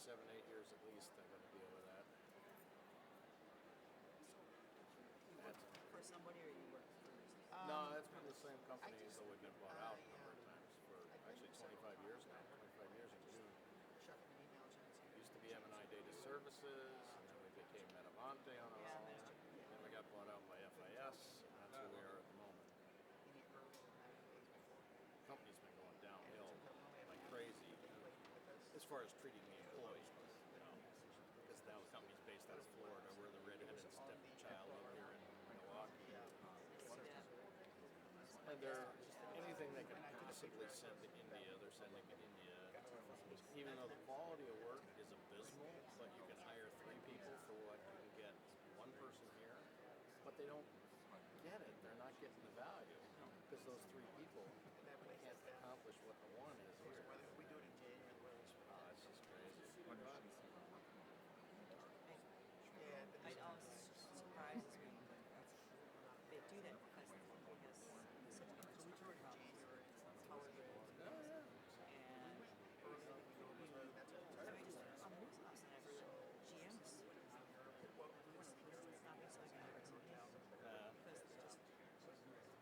7, 8 years at least. I got to deal with that. You work for somebody or you work for yourself? No, it's been the same company, though we've been bought out a number of times for actually 25 years now. 25 years in June. Used to be M&I Data Services, and then we became Metavante on our own. And then we got bought out by FIS, and that's who we are at the moment. The company's been going downhill like crazy as far as treating the employees, you know, because now the company's based out of Florida. We're the redheaded stepchild over here in Milwaukee. And they're anything they can possibly send to India, they're sending to India. Even though the quality of work is abysmal, but you can hire 3 people for what you can get one person here, but they don't get it. They're not getting the value because those 3 people can't accomplish what the one is here. We do it in January. Oh, it's just crazy. Yeah, it always surprises me when they do that because the company has such a huge January, power grid, and I mean, just on the news last night, I heard GM's stopping selling cars because they just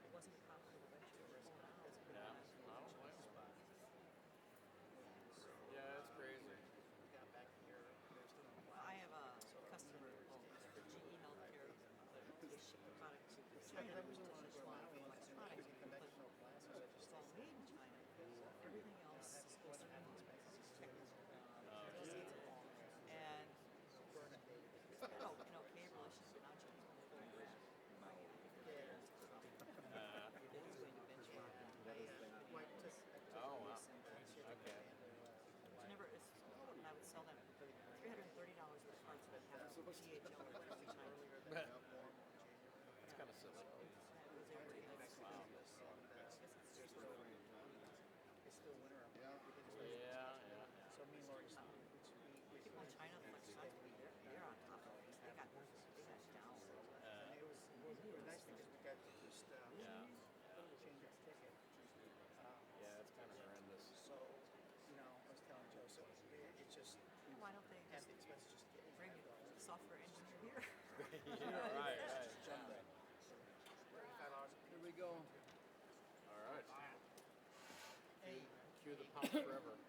it wasn't a profitable venture. Yeah, I don't blame them. Yeah, it's crazy. Well, I have a customer, for GE Healthcare, they ship the product to China, which is just one electronics, but it's all made in China. Everything else is supposed to be technical. And it's been an okay relationship. Now China's going to pull away. He's going to benchmark and Oh, wow. Okay. it's never, when I would sell them $330 worth of parts that have DHL or every China. It's kind of silly. Wow. It's still winter up there. Yeah. So me and Lori, people in China, like they're on top of it. They got down. And it was nice because we got to just change our ticket. Yeah, it's kind of horrendous. So, you know, I was telling Joe, so it's just why don't they just bring a software engineer here? Yeah, right. Jump in. Here we go. All right. Hey, Cue the pump forever.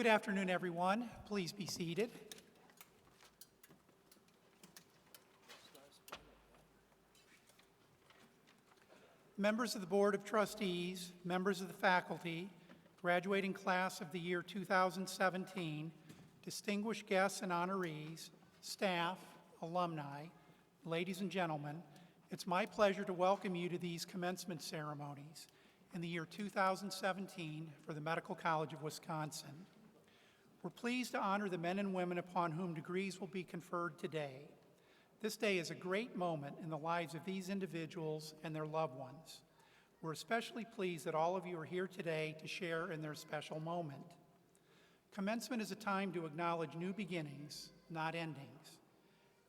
Good afternoon, everyone. Please be seated. Members of the Board of Trustees, members of the faculty, graduating class of the year 2017, distinguished guests and honorees, staff, alumni, ladies and gentlemen, it's my pleasure to welcome you to these commencement ceremonies in the year 2017 for the Medical College of Wisconsin. We're pleased to honor the men and women upon whom degrees will be conferred today. This day is a great moment in the lives of these individuals and their loved ones. We're especially pleased that all of you are here today to share in their special moment. Commencement is a time to acknowledge new beginnings, not endings.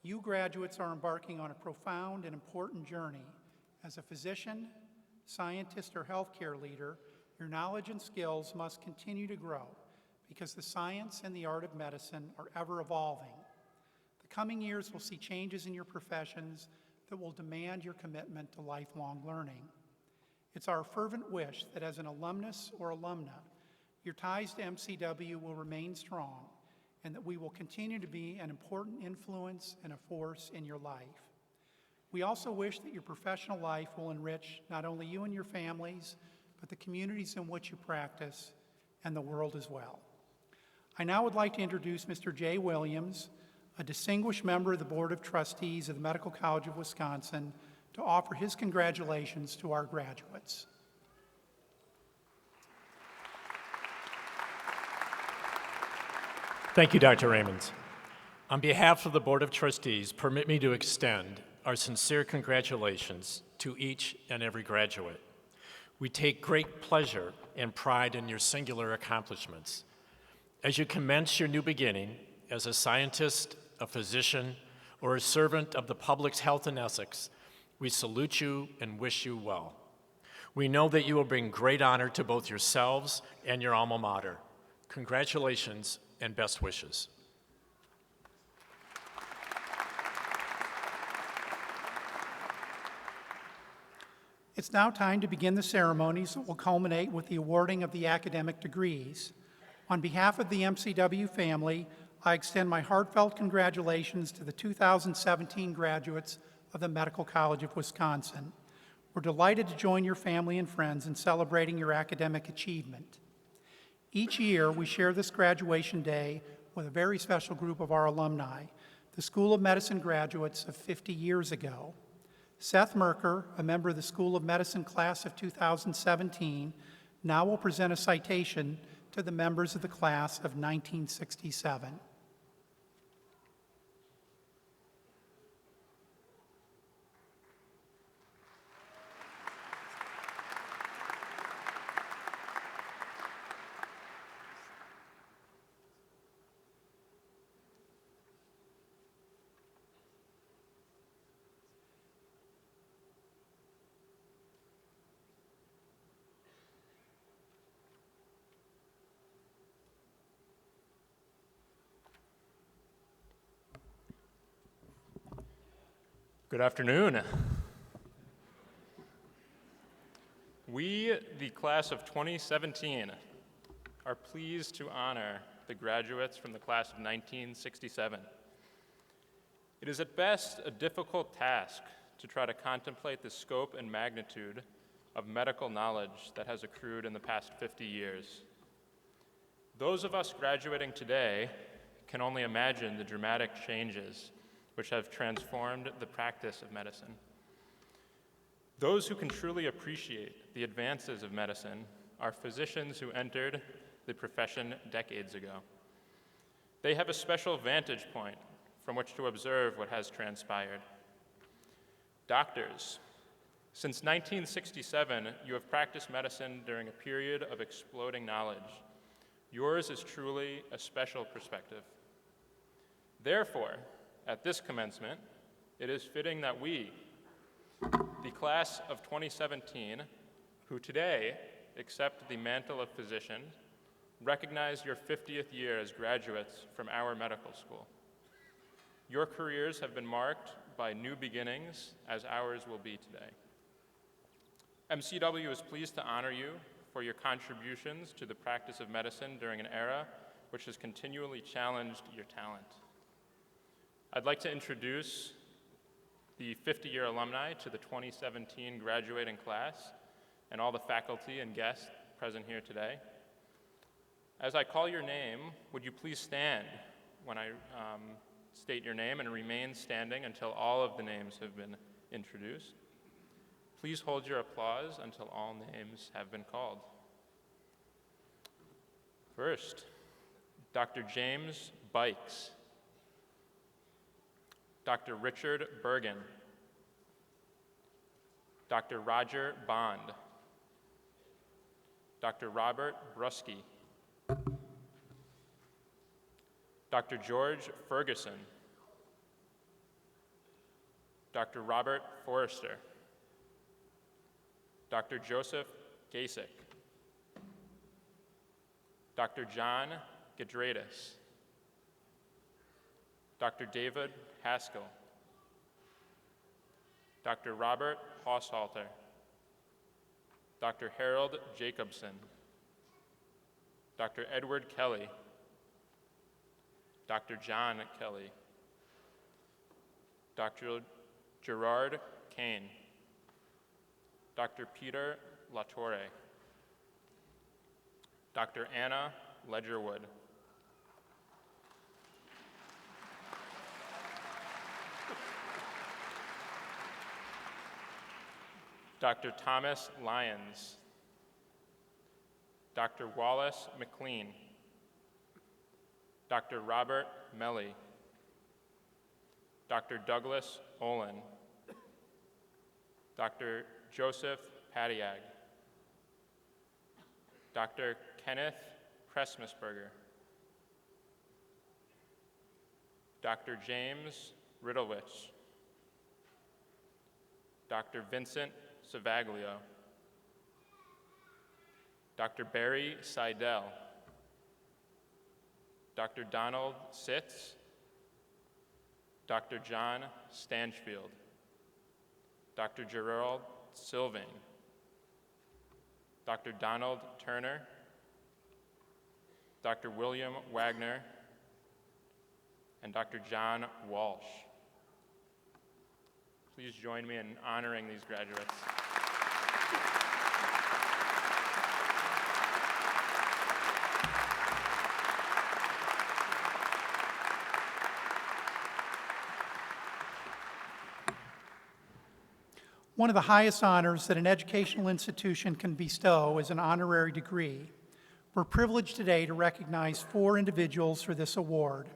You graduates are embarking on a profound and important journey. As a physician, scientist, or healthcare leader, your knowledge and skills must continue to grow because the science and the art of medicine are ever evolving. The coming years will see changes in your professions that will demand your commitment to lifelong learning. It's our fervent wish that as an alumnus or alumna, your ties to MCW will remain strong and that we will continue to be an important influence and a force in your life. We also wish that your professional life will enrich not only you and your families, but the communities in which you practice and the world as well. I now would like to introduce Mr. Jay Williams, a distinguished member of the Board of Trustees of the Medical College of Wisconsin, to offer his congratulations to our graduates. Thank you, Dr. Raymond. On behalf of the Board of Trustees, permit me to extend our sincere congratulations to each and every graduate. We take great pleasure and pride in your singular accomplishments. As you commence your new beginning as a scientist, a physician, or a servant of the public's health in Essex, we salute you and wish you well. We know that you will bring great honor to both yourselves and your alma mater. Congratulations and best wishes. It's now time to begin the ceremonies that will culminate with the awarding of the academic degrees. On behalf of the MCW family, I extend my heartfelt congratulations to the 2017 graduates of the Medical College of Wisconsin. We're delighted to join your family and friends in celebrating your academic achievement. Each year, we share this graduation day with a very special group of our alumni, the School of Medicine graduates of 50 years ago. Seth Merker, a member of the School of Medicine class of 2017, now will present a citation to the members of the class of 1967. Good afternoon. We, the class of 2017, are pleased to honor the graduates from the class of 1967. It is at best a difficult task to try to contemplate the scope and magnitude of medical knowledge that has accrued in the past 50 years. Those of us graduating today can only imagine the dramatic changes which have transformed the practice of medicine. Those who can truly appreciate the advances of medicine are physicians who entered the profession decades ago. They have a special vantage point from which to observe what has transpired. Doctors, since 1967, you have practiced medicine during a period of exploding knowledge. Yours is truly a special perspective. Therefore, at this commencement, it is fitting that we, the class of 2017, who today accept the mantle of physician, recognize your 50th year as graduates from our medical school. Your careers have been marked by new beginnings, as ours will be today. MCW is pleased to honor you for your contributions to the practice of medicine during an era which has continually challenged your talent. I'd like to introduce the 50-year alumni to the 2017 graduating class and all the faculty and guests present here today. As I call your name, would you please stand when I state your name and remain standing until all of the names have been introduced. Please hold your applause until all names have been called. First, Dr. James Bikes, Dr. Richard Bergen, Dr. Roger Bond, Dr. Robert Brusky, Dr. George Ferguson, Dr. Robert Forrester, Dr. Joseph Gasek, Dr. John Gedradis, Dr. David Haskell, Dr. Robert Haushalter, Dr. Harold Jacobson, Dr. Edward Kelly, Dr. John Kelly, Dr. Gerard Kane, Dr. Peter Latorre, Dr. Anna Ledgerwood, Dr. Thomas Lyons, Dr. Wallace McLean, Dr. Robert Melly, Dr. Douglas Olin, Dr. Joseph Patiag, Dr. Kenneth Kressmusburger, Dr. James Riddlewich, Dr. Vincent Savaglio, Dr. Barry Seidel, Dr. Donald Sitz, Dr. John Stanchfield, Dr. Gerald Sylvain, Dr. Donald Turner, Dr. William Wagner, and Dr. John Walsh. Please join me in honoring these graduates. One of the highest honors that an educational institution can bestow is an honorary degree. We're privileged today to recognize 4 individuals for this award.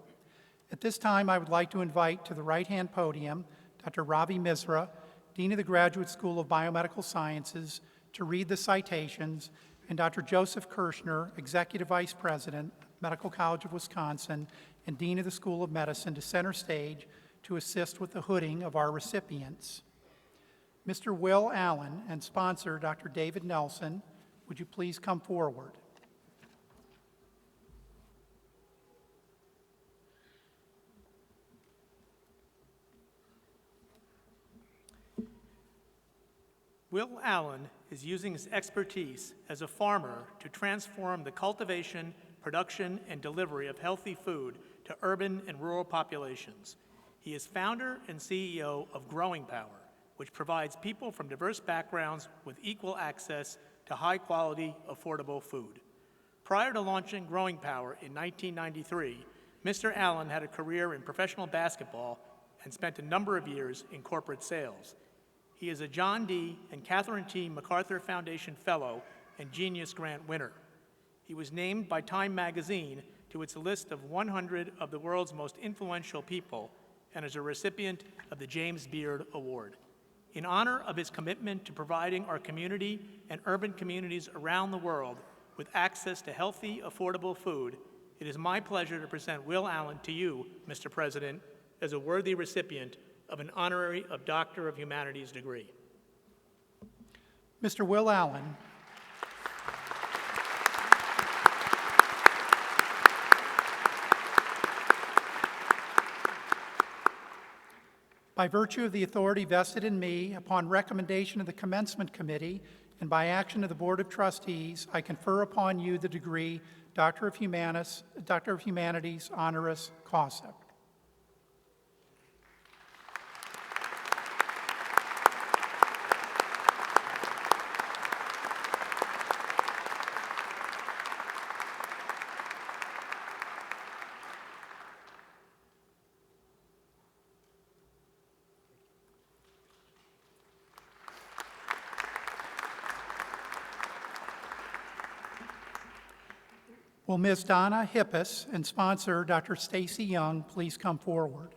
At this time, I would like to invite to the right-hand podium Dr. Ravi Misra, Dean of the Graduate School of Biomedical Sciences, to read the citations, and Dr. Joseph Kirschner, Executive Vice President, Medical College of Wisconsin, and Dean of the School of Medicine, to center stage to assist with the hooding of our recipients. Mr. Will Allen and sponsor, Dr. David Nelson, would you please come forward? Will Allen is using his expertise as a farmer to transform the cultivation, production, and delivery of healthy food to urban and rural populations. He is founder and CEO of Growing Power, which provides people from diverse backgrounds with equal access to high-quality, affordable food. Prior to launching Growing Power in 1993, Mr. Allen had a career in professional basketball and spent a number of years in corporate sales. He is a John D. and Catherine T. MacArthur Foundation Fellow and Genius Grant winner. He was named by Time magazine to its list of 100 of the world's most influential people and is a recipient of the James Beard Award. In honor of his commitment to providing our community and urban communities around the world with access to healthy, affordable food, it is my pleasure to present Will Allen to you, Mr. President, as a worthy recipient of an honorary of Doctor of Humanities degree. Mr. Will Allen. By virtue of the authority vested in me, upon recommendation of the Commencement Committee and by action of the Board of Trustees, I confer upon you the degree Doctor of Humanities honoris causa. Will Ms. Donna Hippis and sponsor Dr. Stacy Young please come forward?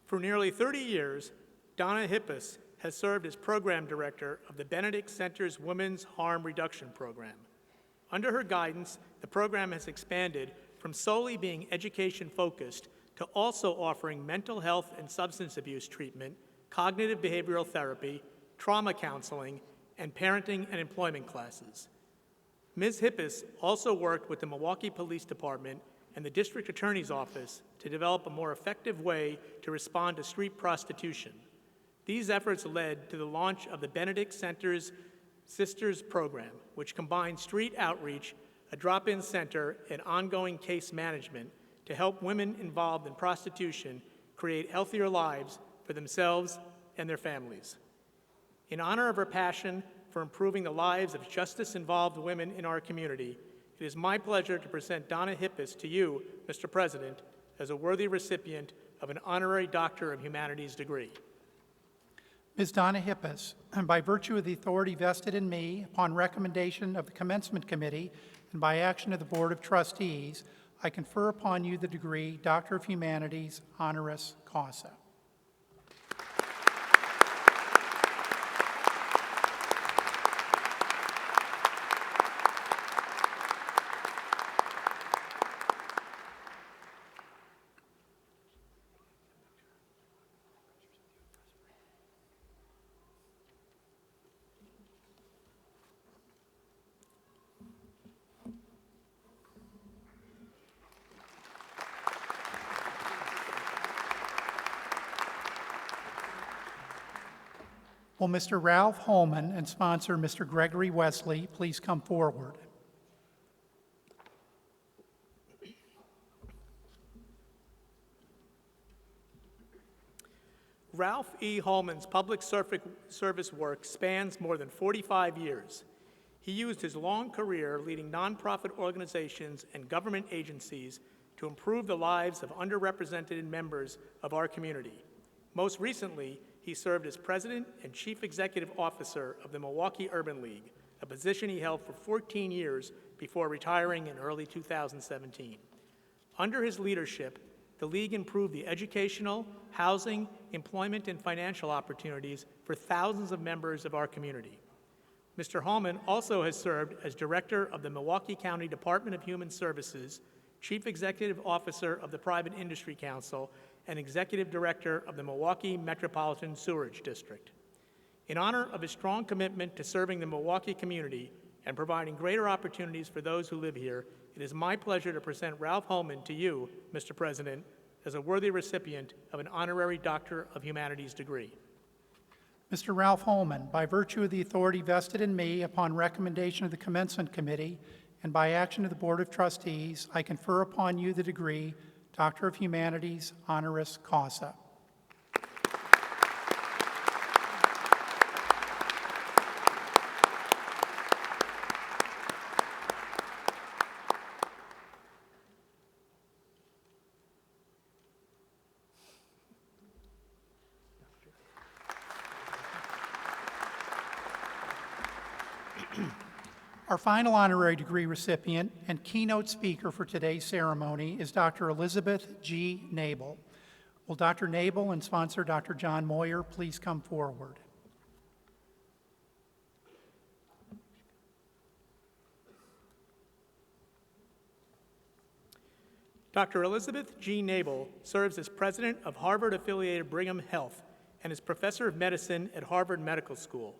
For nearly 30 years, Donna Hippis has served as program director of the Benedict Center's Women's Harm Reduction Program. Under her guidance, the program has expanded from solely being education-focused to also offering mental health and substance abuse treatment, cognitive behavioral therapy, trauma counseling, and parenting and employment classes. Ms. Hippis also worked with the Milwaukee Police Department and the District Attorney's Office to develop a more effective way to respond to street prostitution. These efforts led to the launch of the Benedict Center's Sisters Program, which combines street outreach, a drop-in center, and ongoing case management to help women involved in prostitution create healthier lives for themselves and their families. In honor of her passion for improving the lives of justice-involved women in our community, it is my pleasure to present Donna Hippis to you, Mr. President, as a worthy recipient of an honorary Doctor of Humanities degree. Ms. Donna Hippis, by virtue of the authority vested in me, upon recommendation of the Commencement Committee, and by action of the Board of Trustees, I confer upon you the degree Doctor of Humanities honoris causa. Will Mr. Ralph Holman and sponsor Mr. Gregory Wesley please come forward? Ralph E. Holman's public service work spans more than 45 years. He used his long career leading nonprofit organizations and government agencies to improve the lives of underrepresented members of our community. Most recently, he served as president and chief executive officer of the Milwaukee Urban League, a position he held for 14 years before retiring in early 2017. Under his leadership, the League improved the educational, housing, employment, and financial opportunities for thousands of members of our community. Mr. Holman also has served as director of the Milwaukee County Department of Human Services, chief executive officer of the Private Industry Council, and executive director of the Milwaukee Metropolitan Sewerage District. In honor of his strong commitment to serving the Milwaukee community and providing greater opportunities for those who live here, it is my pleasure to present Ralph Holman to you, Mr. President, as a worthy recipient of an honorary Doctor of Humanities degree. Mr. Ralph Holman, by virtue of the authority vested in me upon recommendation of the Commencement Committee and by action of the Board of Trustees, I confer upon you the degree Doctor of Humanities honoris causa. Our final honorary degree recipient and keynote speaker for today's ceremony is Dr. Elizabeth G. Nabel. Will Dr. Nabel and sponsor Dr. John Moyer please come forward? Dr. Elizabeth G. Nabel serves as president of Harvard-affiliated Brigham Health and is professor of medicine at Harvard Medical School.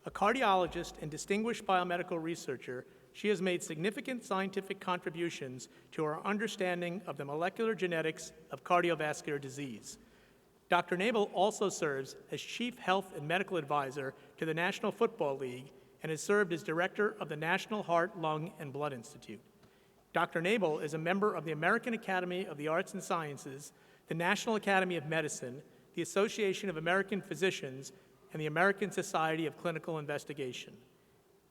A cardiologist and distinguished biomedical researcher, she has made significant scientific contributions to our understanding of the molecular genetics of cardiovascular disease. Dr. Nabel also serves as Chief Health and Medical Advisor to the National Football League and has served as Director of the National Heart, Lung, and Blood Institute. Dr. Nabel is a member of the American Academy of the Arts and Sciences, the National Academy of Medicine, the Association of American Physicians, and the American Society of Clinical Investigation.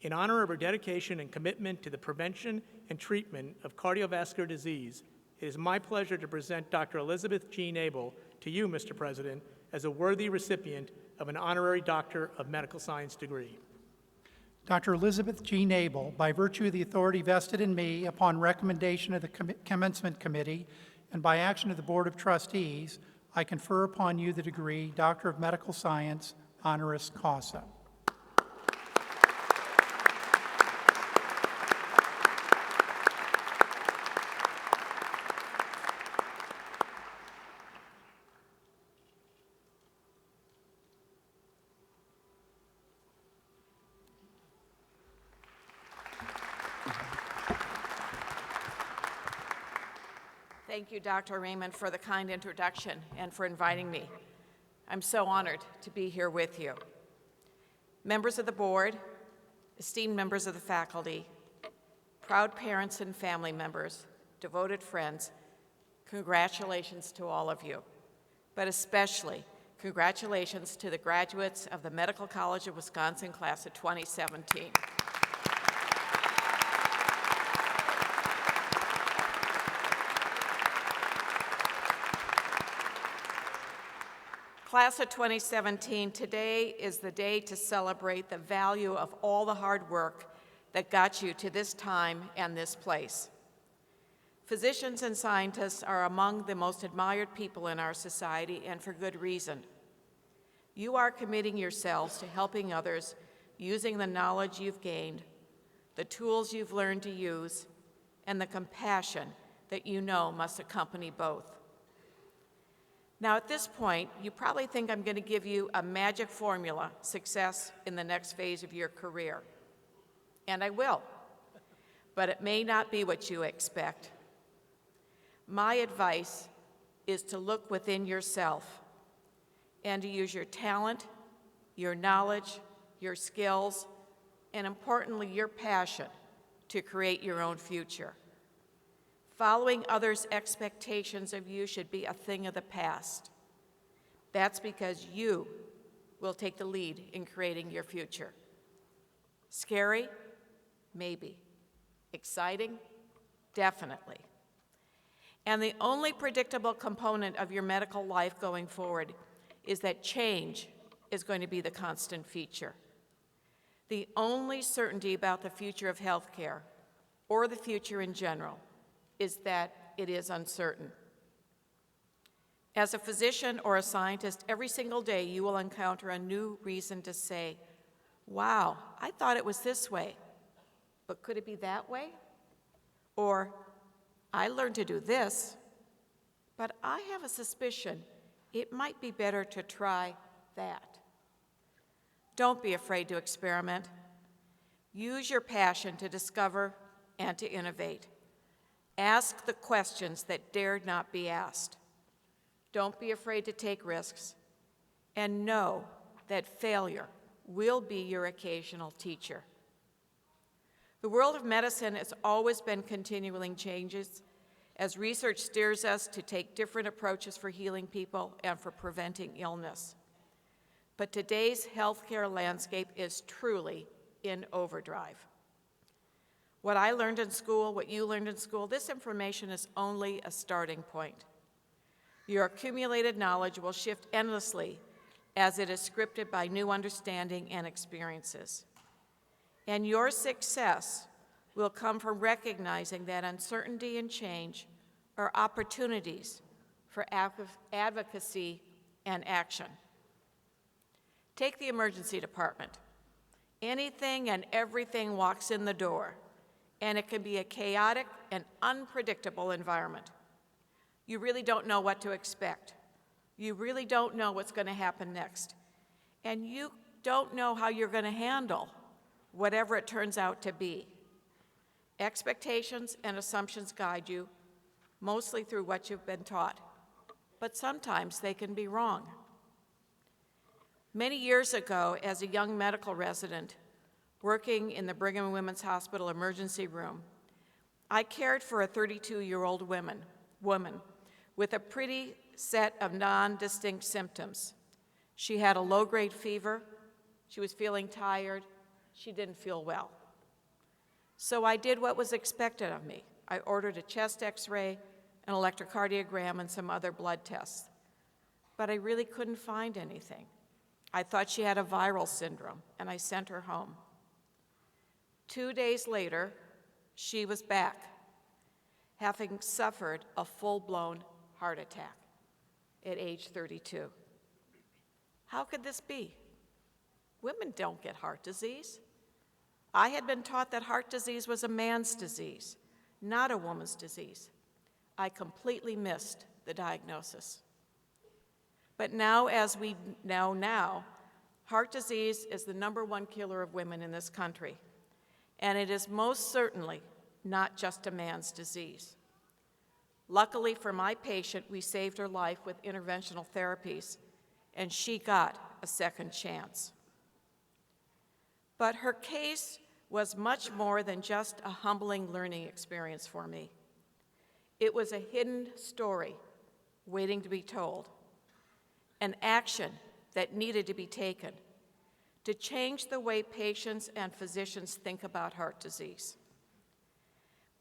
In honor of her dedication and commitment to the prevention and treatment of cardiovascular disease, it is my pleasure to present Dr. Elizabeth G. Nabel to you, Mr. President, as a worthy recipient of an honorary Doctor of Medical Science degree. Dr. Elizabeth G. Nabel, by virtue of the authority vested in me upon recommendation of the Commencement Committee and by action of the Board of Trustees, I confer upon you the degree Doctor of Medical Science, honoris causa. Thank you, Dr. Raymond, for the kind introduction and for inviting me. I'm so honored to be here with you. Members of the board, esteemed members of the faculty, proud parents and family members, devoted friends, congratulations to all of you, but especially congratulations to the graduates of the Medical College of Wisconsin class of 2017. Class of 2017, today is the day to celebrate the value of all the hard work that got you to this time and this place. Physicians and scientists are among the most admired people in our society, and for good reason. You are committing yourselves to helping others using the knowledge you've gained, the tools you've learned to use, and the compassion that you know must accompany both. Now, at this point, you probably think I'm going to give you a magic formula success in the next phase of your career. And I will, but it may not be what you expect. My advice is to look within yourself and to use your talent, your knowledge, your skills, and importantly, your passion to create your own future. Following others' expectations of you should be a thing of the past. That's because you will take the lead in creating your future. Scary? Maybe. Exciting? Definitely. And the only predictable component of your medical life going forward is that change is going to be the constant feature. The only certainty about the future of healthcare, or the future in general, is that it is uncertain. As a physician or a scientist, every single day you will encounter a new reason to say, wow, I thought it was this way, but could it be that way? Or, I learned to do this, but I have a suspicion it might be better to try that. Don't be afraid to experiment. Use your passion to discover and to innovate. Ask the questions that dared not be asked. Don't be afraid to take risks, and know that failure will be your occasional teacher. The world of medicine has always been continuing changes as research steers us to take different approaches for healing people and for preventing illness. But today's healthcare landscape is truly in overdrive. What I learned in school, what you learned in school, this information is only a starting point. Your accumulated knowledge will shift endlessly as it is scripted by new understanding and experiences. And your success will come from recognizing that uncertainty and change are opportunities for advocacy and action. Take the emergency department. Anything and everything walks in the door, and it can be a chaotic and unpredictable environment. You really don't know what to expect. You really don't know what's going to happen next. And you don't know how you're going to handle whatever it turns out to be. Expectations and assumptions guide you, mostly through what you've been taught, but sometimes they can be wrong. Many years ago, as a young medical resident working in the Brigham and Women's Hospital emergency room, I cared for a 32-year-old woman with a pretty set of non-distinct symptoms. She had a low-grade fever, she was feeling tired, she didn't feel well. So I did what was expected of me. I ordered a chest x-ray, an electrocardiogram, and some other blood tests. But I really couldn't find anything. I thought she had a viral syndrome, and I sent her home. 2 days later, she was back, having suffered a full-blown heart attack at age 32. How could this be? Women don't get heart disease. I had been taught that heart disease was a man's disease, not a woman's disease. I completely missed the diagnosis. But now, as we know now, heart disease is the #1 killer of women in this country, and it is most certainly not just a man's disease. Luckily for my patient, we saved her life with interventional therapies, and she got a second chance. But her case was much more than just a humbling learning experience for me. It was a hidden story waiting to be told, an action that needed to be taken to change the way patients and physicians think about heart disease.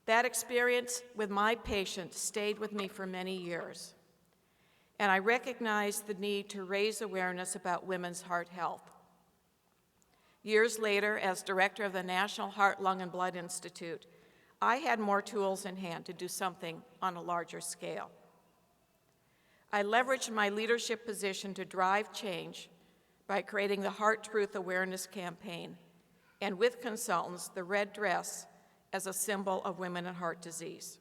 That experience with my patient stayed with me for many years, and I recognized the need to raise awareness about women's heart health. Years later, as director of the National Heart, Lung, and Blood Institute, I had more tools in hand to do something on a larger scale. I leveraged my leadership position to drive change by creating the Heart Truth Awareness Campaign, and with consultants, the red dress as a symbol of women and heart disease.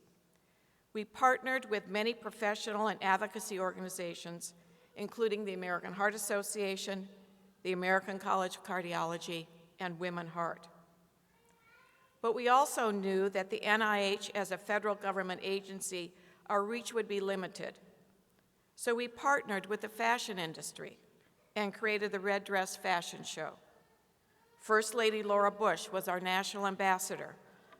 We partnered with many professional and advocacy organizations, including the American Heart Association, the American College of Cardiology, and Women Heart. But we also knew that the NIH, as a federal government agency, our reach would be limited. So we partnered with the fashion industry and created the Red Dress Fashion Show. First Lady Laura Bush was our national ambassador,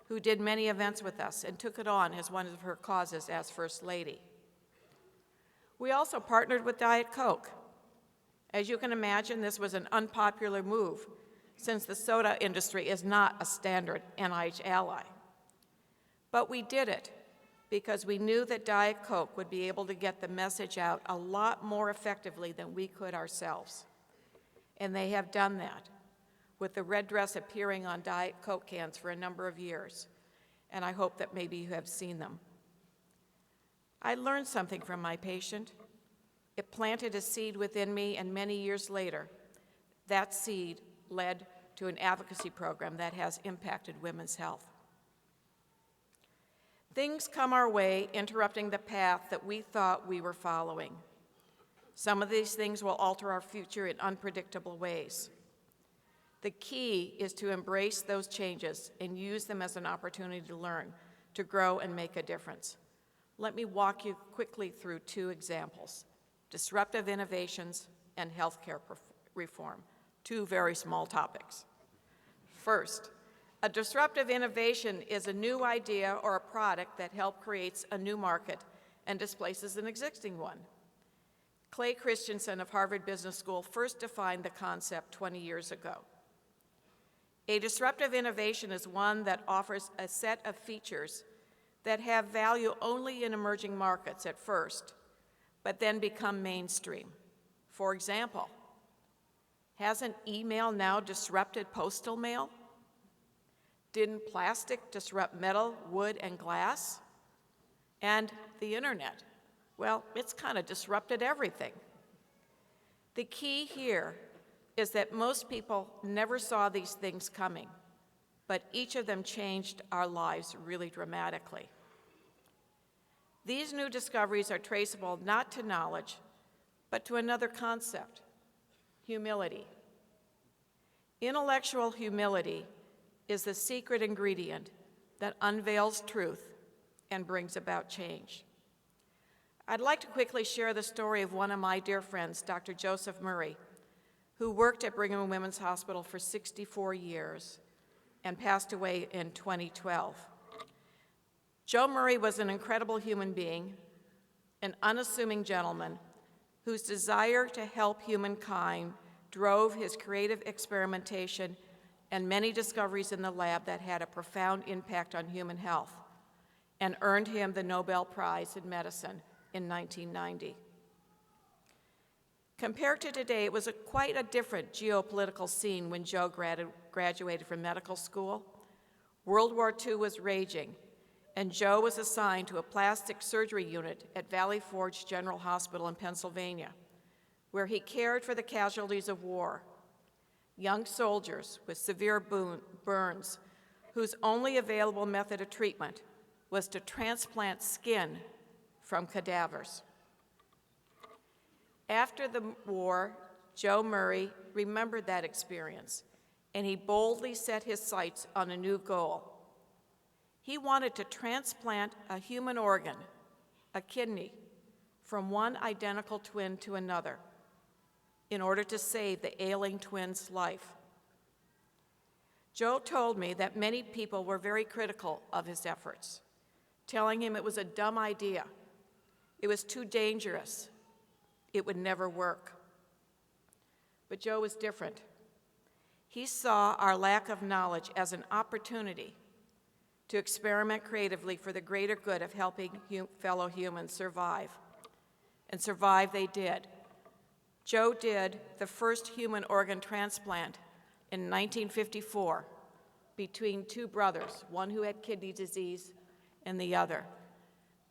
who did many events with us and took it on as one of her causes as First Lady. We also partnered with Diet Coke. As you can imagine, this was an unpopular move, since the soda industry is not a standard NIH ally. But we did it because we knew that Diet Coke would be able to get the message out a lot more effectively than we could ourselves. And they have done that, with the red dress appearing on Diet Coke cans for a number of years, and I hope that maybe you have seen them. I learned something from my patient. It planted a seed within me, and many years later, that seed led to an advocacy program that has impacted women's health. Things come our way, interrupting the path that we thought we were following. Some of these things will alter our future in unpredictable ways. The key is to embrace those changes and use them as an opportunity to learn, to grow, and make a difference. Let me walk you quickly through 2 examples: disruptive innovations and healthcare reform, 2 very small topics. First, a disruptive innovation is a new idea or a product that creates a new market and displaces an existing one. Clay Christensen of Harvard Business School first defined the concept 20 years ago. A disruptive innovation is one that offers a set of features that have value only in emerging markets at first, but then become mainstream. For example, hasn't email now disrupted postal mail? Didn't plastic disrupt metal, wood, and glass? And the internet? Well, it's kind of disrupted everything. The key here is that most people never saw these things coming, but each of them changed our lives really dramatically. These new discoveries are traceable not to knowledge, but to another concept: humility. Intellectual humility is the secret ingredient that unveils truth and brings about change. I'd like to quickly share the story of one of my dear friends, Dr. Joseph Murray, who worked at Brigham and Women's Hospital for 64 years and passed away in 2012. Joe Murray was an incredible human being, an unassuming gentleman whose desire to help humankind drove his creative experimentation and many discoveries in the lab that had a profound impact on human health and earned him the Nobel Prize in Medicine in 1990. Compared to today, it was quite a different geopolitical scene when Joe graduated from medical school. World War II was raging, and Joe was assigned to a plastic surgery unit at Valley Forge General Hospital in Pennsylvania, where he cared for the casualties of war, young soldiers with severe burns, whose only available method of treatment was to transplant skin from cadavers. After the war, Joe Murray remembered that experience, and he boldly set his sights on a new goal. He wanted to transplant a human organ, a kidney, from one identical twin to another in order to save the ailing twin's life. Joe told me that many people were very critical of his efforts, telling him it was a dumb idea, it was too dangerous, it would never work. But Joe was different. He saw our lack of knowledge as an opportunity to experiment creatively for the greater good of helping fellow humans survive. And survive they did. Joe did the first human organ transplant in 1954 between two brothers, one who had kidney disease and the other.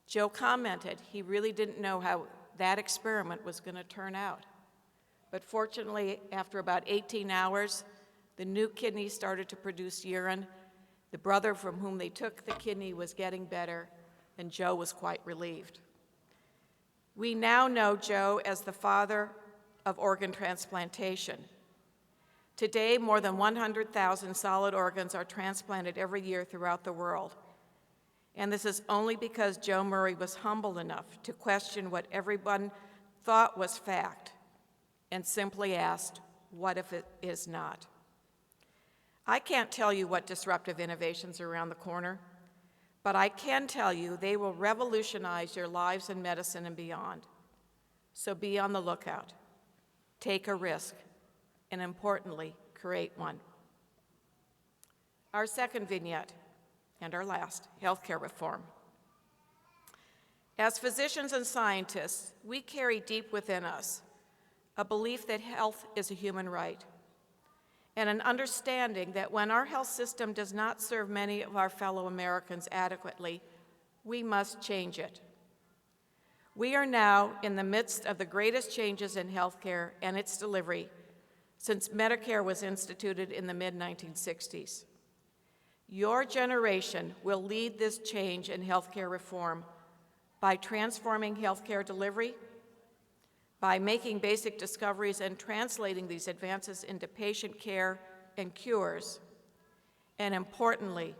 Joe commented he really didn't know how that experiment was going to turn out. But fortunately, after about 18 hours, the new kidney started to produce urine. The brother from whom they took the kidney was getting better, and Joe was quite relieved. We now know Joe as the father of organ transplantation. Today, more than 100,000 solid organs are transplanted every year throughout the world. And this is only because Joe Murray was humble enough to question what everyone thought was fact and simply asked, what if it is not? I can't tell you what disruptive innovations are around the corner, but I can tell you they will revolutionize your lives in medicine and beyond. So be on the lookout, take a risk, and importantly, create one. Our second vignette, and our last, healthcare reform. As physicians and scientists, we carry deep within us a belief that health is a human right, and an understanding that when our health system does not serve many of our fellow Americans adequately, we must change it. We are now in the midst of the greatest changes in healthcare and its delivery since Medicare was instituted in the mid-1960s. Your generation will lead this change in healthcare reform by transforming healthcare delivery, by making basic discoveries and translating these advances into patient care and cures, and importantly,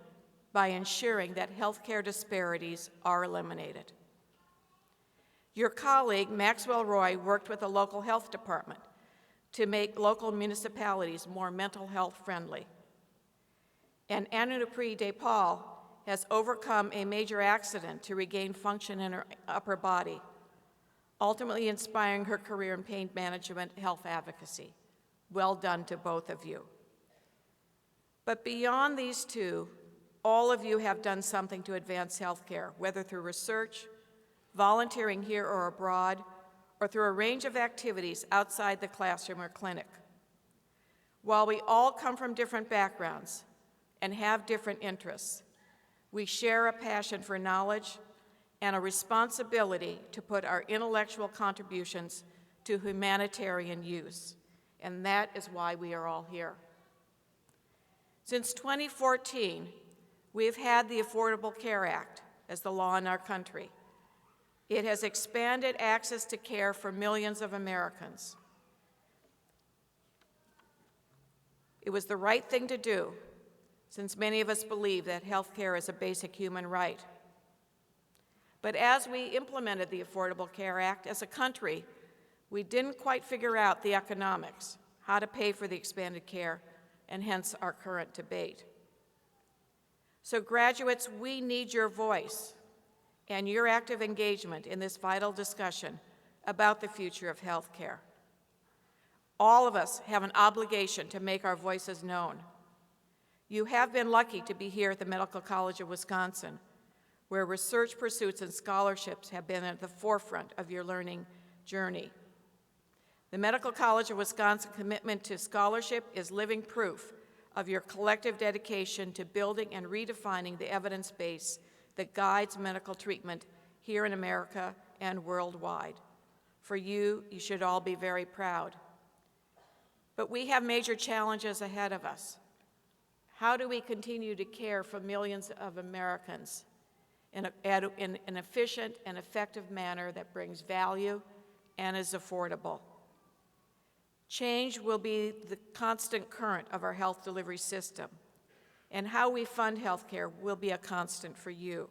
by ensuring that healthcare disparities are eliminated. Your colleague, Maxwell Roy, worked with the local health department to make local municipalities more mental health friendly. And Anupri Depal has overcome a major accident to regain function in her upper body, ultimately inspiring her career in pain management health advocacy. Well done to both of you. But beyond these two, all of you have done something to advance healthcare, whether through research, volunteering here or abroad, or through a range of activities outside the classroom or clinic. While we all come from different backgrounds and have different interests, we share a passion for knowledge and a responsibility to put our intellectual contributions to humanitarian use, and that is why we are all here. Since 2014, we have had the Affordable Care Act as the law in our country. It has expanded access to care for millions of Americans. It was the right thing to do, since many of us believe that health care is a basic human right. But as we implemented the Affordable Care Act as a country, we didn't quite figure out the economics, how to pay for the expanded care, and hence our current debate. So graduates, we need your voice and your active engagement in this vital discussion about the future of health care. All of us have an obligation to make our voices known. You have been lucky to be here at the Medical College of Wisconsin, where research pursuits and scholarships have been at the forefront of your learning journey. The Medical College of Wisconsin commitment to scholarship is living proof of your collective dedication to building and redefining the evidence base that guides medical treatment here in America and worldwide. For you, you should all be very proud. But we have major challenges ahead of us. How do we continue to care for millions of Americans in an efficient and effective manner that brings value and is affordable? Change will be the constant current of our health delivery system, and how we fund health care will be a constant for you.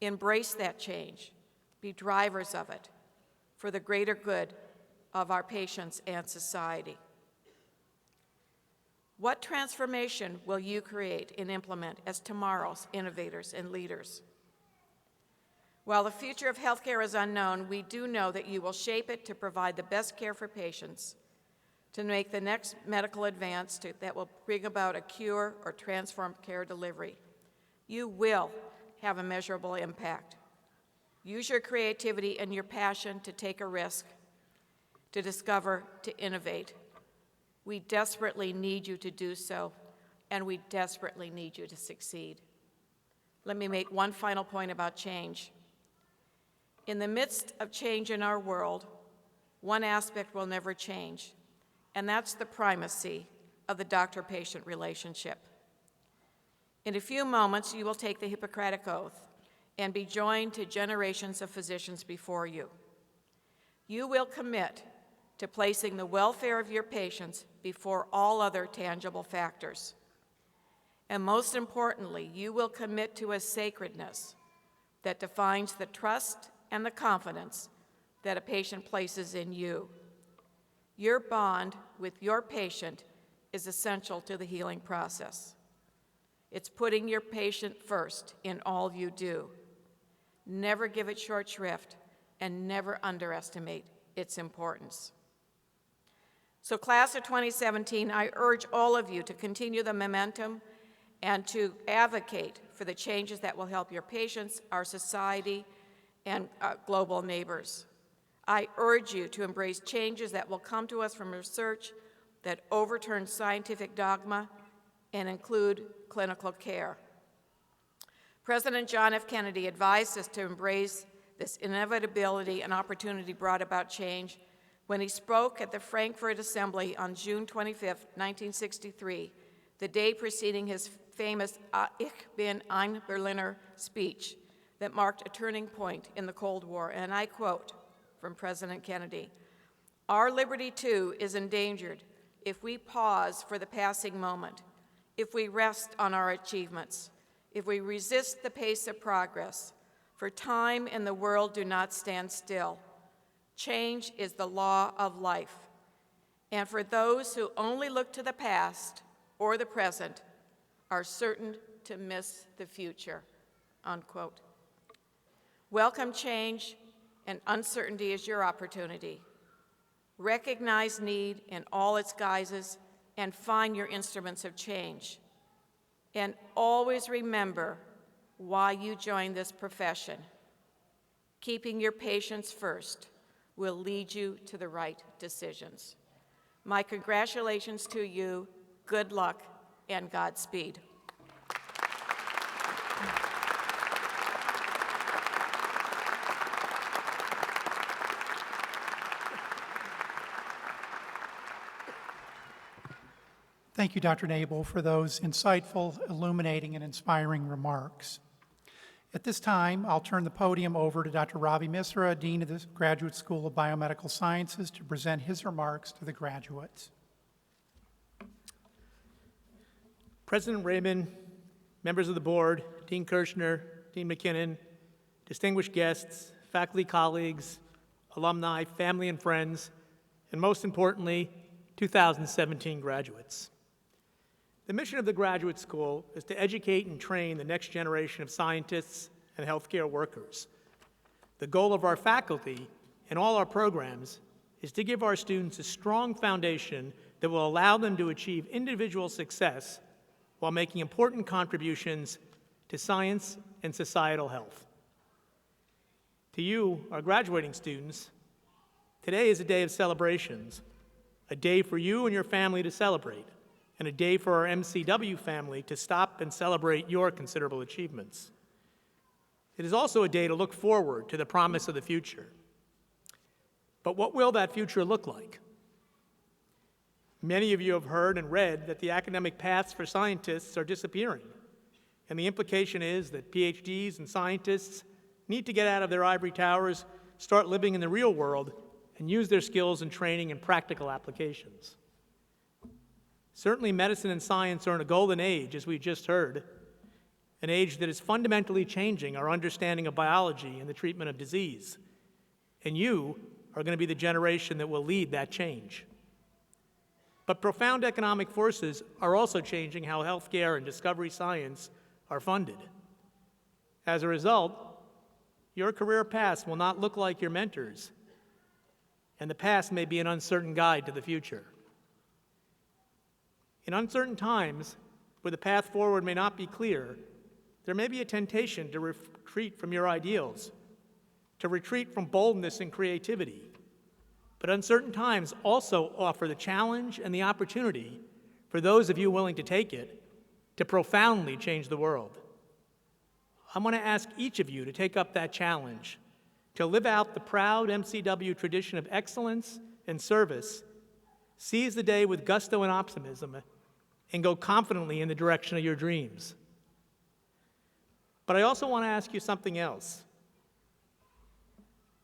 Embrace that change. Be drivers of it for the greater good of our patients and society. What transformation will you create and implement as tomorrow's innovators and leaders? While the future of healthcare is unknown, we do know that you will shape it to provide the best care for patients, to make the next medical advance that will bring about a cure or transform care delivery. You will have a measurable impact. Use your creativity and your passion to take a risk, to discover, to innovate. We desperately need you to do so, and we desperately need you to succeed. Let me make one final point about change. In the midst of change in our world, one aspect will never change, and that's the primacy of the doctor-patient relationship. In a few moments, you will take the Hippocratic Oath and be joined to generations of physicians before you. You will commit to placing the welfare of your patients before all other tangible factors. And most importantly, you will commit to a sacredness that defines the trust and the confidence that a patient places in you. Your bond with your patient is essential to the healing process. It's putting your patient first in all you do. Never give it short shrift, and never underestimate its importance. So, class of 2017, I urge all of you to continue the momentum and to advocate for the changes that will help your patients, our society, and global neighbors. I urge you to embrace changes that will come to us from research that overturn scientific dogma and include clinical care. President John F. Kennedy advised us to embrace this inevitability and opportunity brought about change when he spoke at the Frankfurt Assembly on June 25, 1963, the day preceding his famous Ich bin ein Berliner speech that marked a turning point in the Cold War. And I quote from President Kennedy, "Our liberty, too, is endangered if we pause for the passing moment, if we rest on our achievements, if we resist the pace of progress, for time and the world do not stand still. Change is the law of life. And for those who only look to the past or the present are certain to miss the future," unquote. Welcome change, and uncertainty is your opportunity. Recognize need in all its guises and find your instruments of change. And always remember why you joined this profession. Keeping your patients first will lead you to the right decisions. My congratulations to you, good luck, and Godspeed. Thank you, Dr. Nabel, for those insightful, illuminating, and inspiring remarks. At this time, I'll turn the podium over to Dr. Ravi Misra, Dean of the Graduate School of Biomedical Sciences, to present his remarks to the graduates. President Raymond, members of the board, Dean Kirshner, Dean McKinnon, distinguished guests, faculty colleagues, alumni, family and friends, and most importantly, 2017 graduates. The mission of the Graduate School is to educate and train the next generation of scientists and healthcare workers. The goal of our faculty and all our programs is to give our students a strong foundation that will allow them to achieve individual success while making important contributions to science and societal health. To you, our graduating students, today is a day of celebrations, a day for you and your family to celebrate, and a day for our MCW family to stop and celebrate your considerable achievements. It is also a day to look forward to the promise of the future. But what will that future look like? Many of you have heard and read that the academic paths for scientists are disappearing, and the implication is that PhDs and scientists need to get out of their ivory towers, start living in the real world, and use their skills and training in practical applications. Certainly, medicine and science are in a golden age, as we just heard, an age that is fundamentally changing our understanding of biology and the treatment of disease. And you are going to be the generation that will lead that change. But profound economic forces are also changing how healthcare and discovery science are funded. As a result, your career paths will not look like your mentors, and the past may be an uncertain guide to the future. In uncertain times, where the path forward may not be clear, there may be a temptation to retreat from your ideals, to retreat from boldness and creativity. But uncertain times also offer the challenge and the opportunity for those of you willing to take it to profoundly change the world. I want to ask each of you to take up that challenge, to live out the proud MCW tradition of excellence and service, seize the day with gusto and optimism, and go confidently in the direction of your dreams. But I also want to ask you something else.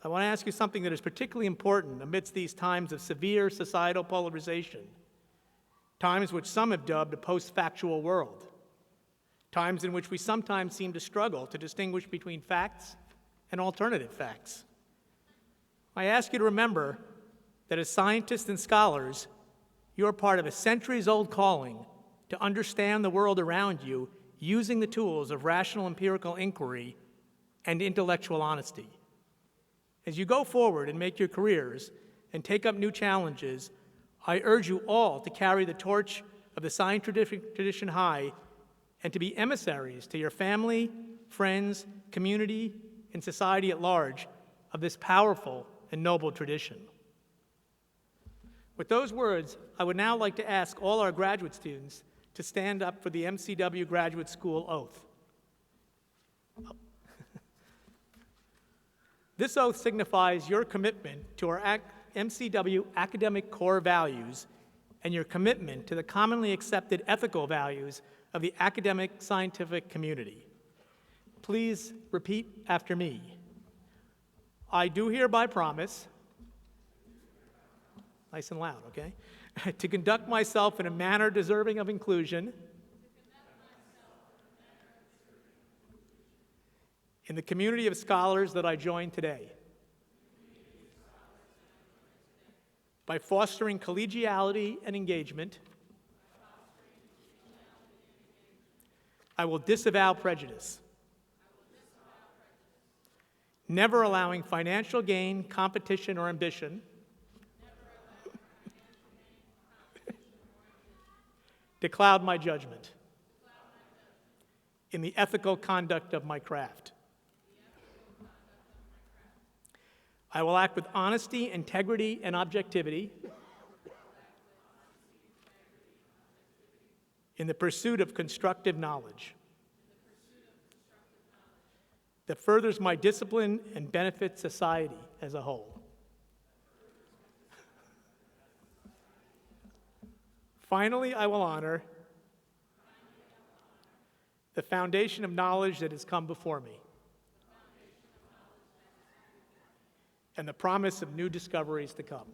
I want to ask you something that is particularly important amidst these times of severe societal polarization, times which some have dubbed a post-factual world, times in which we sometimes seem to struggle to distinguish between facts and alternative facts. I ask you to remember that as scientists and scholars, you are part of a centuries-old calling to understand the world around you using the tools of rational empirical inquiry and intellectual honesty. As you go forward and make your careers and take up new challenges, I urge you all to carry the torch of the science tradition high and to be emissaries to your family, friends, community, and society at large of this powerful and noble tradition. With those words, I would now like to ask all our graduate students to stand up for the MCW Graduate School oath. This oath signifies your commitment to our MCW academic core values and your commitment to the commonly accepted ethical values of the academic scientific community. Please repeat after me. I do hereby promise, nice and loud, okay, to conduct myself in a manner deserving of inclusion in the community of scholars that I join today, by fostering collegiality and engagement. I will disavow prejudice, never allowing financial gain, competition, or ambition to cloud my judgment in the ethical conduct of my craft. I will act with honesty, integrity, and objectivity in the pursuit of constructive knowledge that furthers my discipline and benefits society as a whole. Finally, I will honor the foundation of knowledge that has come before me and the promise of new discoveries to come.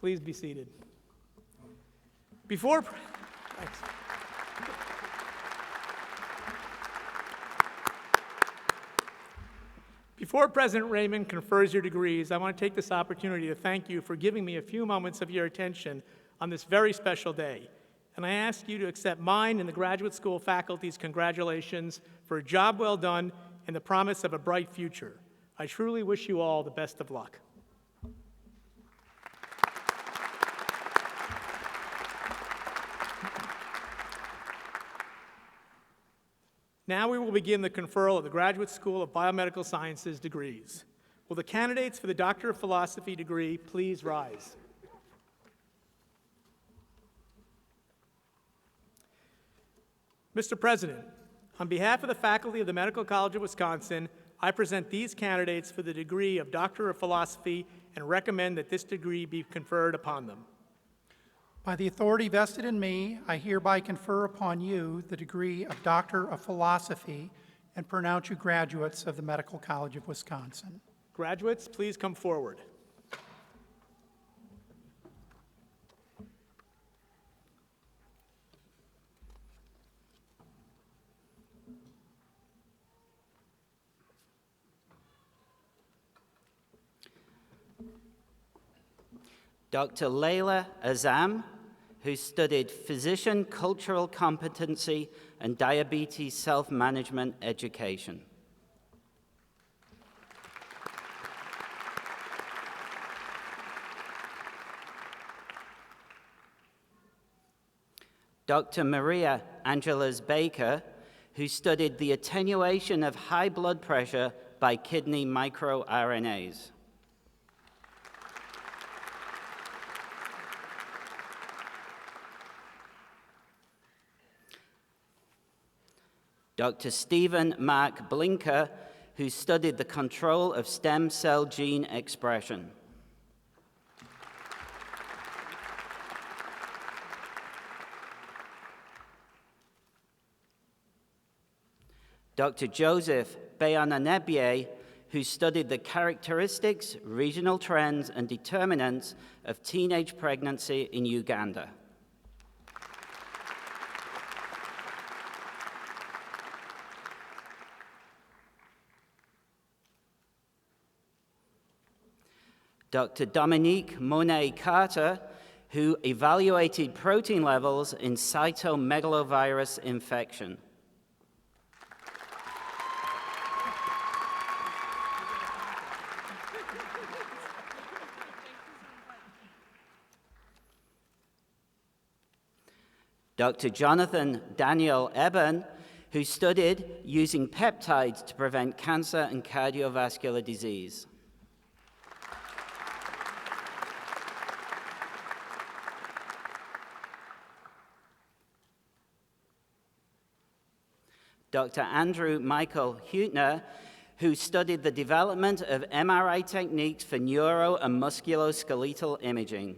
Please be seated. Before, thanks. Before President Raymond confers your degrees, I want to take this opportunity to thank you for giving me a few moments of your attention on this very special day. And I ask you to accept mine and the graduate school faculty's congratulations for a job well done and the promise of a bright future. I truly wish you all the best of luck. Now we will begin the conferral of the Graduate School of Biomedical Sciences degrees. Will the candidates for the Doctor of Philosophy degree please rise? Mr. President, on behalf of the faculty of the Medical College of Wisconsin, I present these candidates for the degree of Doctor of Philosophy and recommend that this degree be conferred upon them. By the authority vested in me, I hereby confer upon you the degree of Doctor of Philosophy and pronounce you graduates of the Medical College of Wisconsin. Graduates, please come forward. Dr. Layla Azam, who studied Physician Cultural Competency and Diabetes Self-Management Education. Dr. Maria Angeles Baker, who studied the attenuation of high blood pressure by kidney microRNAs. Dr. Stephen Mark Blinker, who studied the control of stem cell gene expression. Dr. Joseph Beyananebye, who studied the characteristics, regional trends, and determinants of teenage pregnancy in Uganda. Dr. Dominique Monet-Carter, who evaluated protein levels in cytomegalovirus infection. Dr. Jonathan Daniel Eben, who studied using peptides to prevent cancer and cardiovascular disease. Dr. Andrew Michael Hutner, who studied the development of MRI techniques for neuro and musculoskeletal imaging.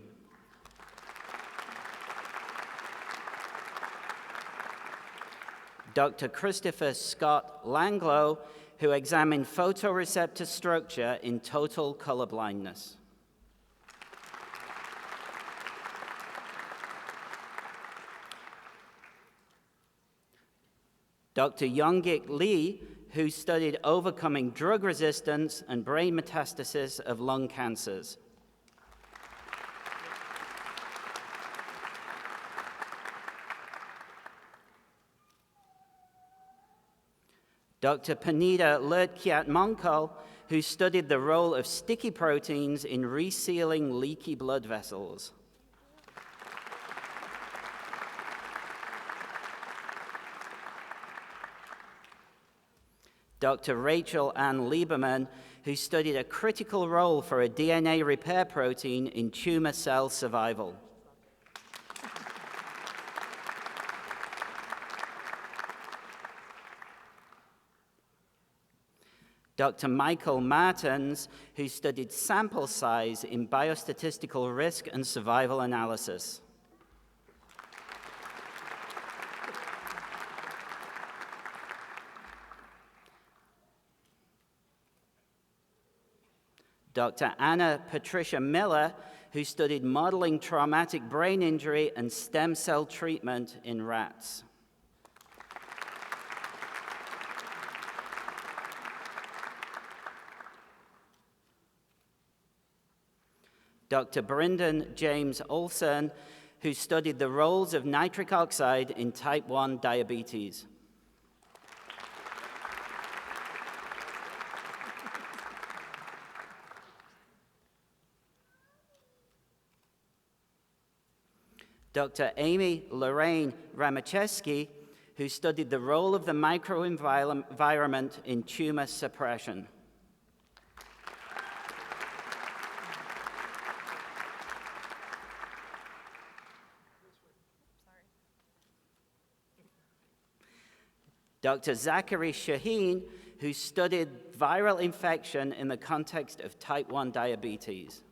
Dr. Christopher Scott Langlow, who examined photoreceptor structure in total colorblindness. Dr. Youngik Lee, who studied overcoming drug resistance and brain metastasis of lung cancers. Dr. Panida Lertkiat-Monkol, who studied the role of sticky proteins in resealing leaky blood vessels. Dr. Rachel Ann Lieberman, who studied a critical role for a DNA repair protein in tumor cell survival. Dr. Michael Martens, who studied sample size in biostatistical risk and survival analysis. Dr. Anna Patricia Miller, who studied modeling traumatic brain injury and stem cell treatment in rats. Dr. Brendan James Olson, who studied the roles of nitric oxide in type 1 diabetes. Dr. Amy Lorraine Ramacheski, who studied the role of the microenvironment in tumor suppression. Dr. Zachary Shaheen, who studied viral infection in the context of type 1 diabetes.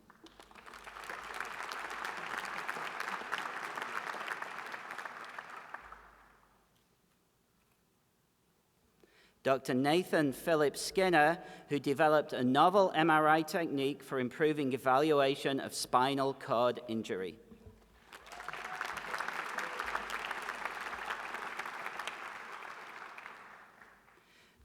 Dr. Nathan Philip Skinner, who developed a novel MRI technique for improving evaluation of spinal cord injury.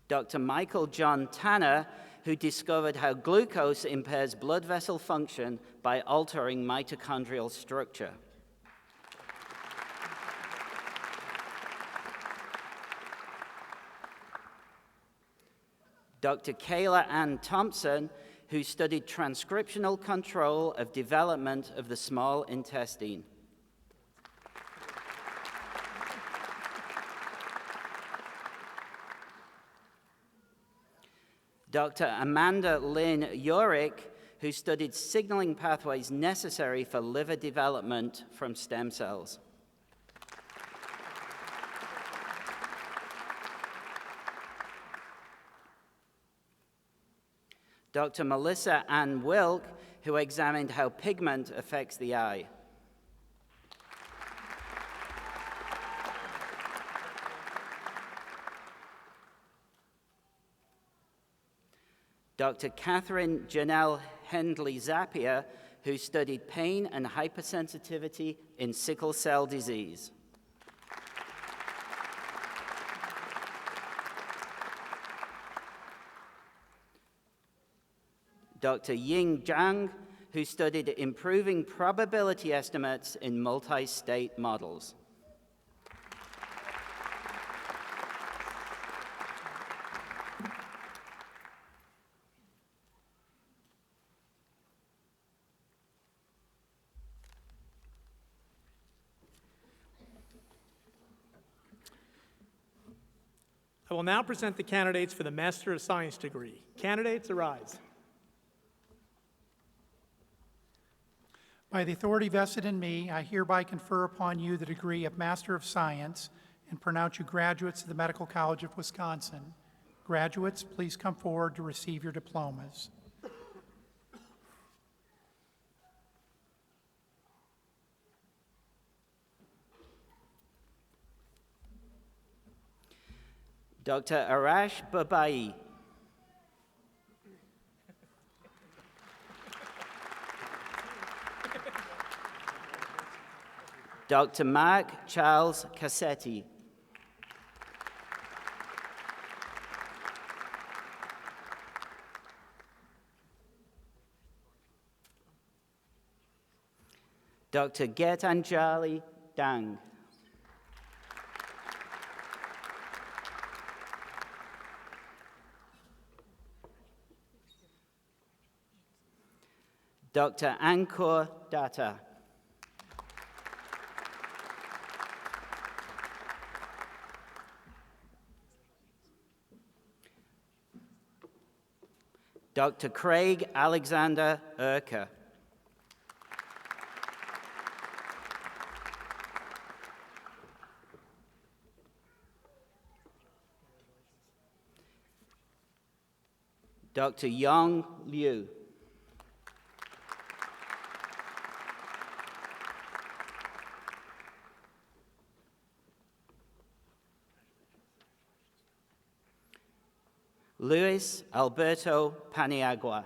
Dr. Michael John Tanner, who discovered how glucose impairs blood vessel function by altering mitochondrial structure. Dr. Kayla Ann Thompson, who studied transcriptional control of development of the small intestine. Dr. Amanda Lynn Yorick, who studied signaling pathways necessary for liver development from stem cells. Dr. Melissa Ann Wilk, who examined how pigment affects the eye. Dr. Catherine Janelle Hendley Zapier, who studied pain and hypersensitivity in sickle cell disease. Dr. Ying Zhang, who studied improving probability estimates in multi-state models. I will now present the candidates for the Master of Science degree. Candidates, arise. By the authority vested in me, I hereby confer upon you the degree of Master of Science and pronounce you graduates of the Medical College of Wisconsin. Graduates, please come forward to receive your diplomas. Dr. Arash Babai. Dr. Mark Charles Cassetti. Dr. Getanjali Dang. Dr. Ankur Datta. Dr. Craig Alexander Urker. Dr. Yong Liu. Luis Alberto Paniagua.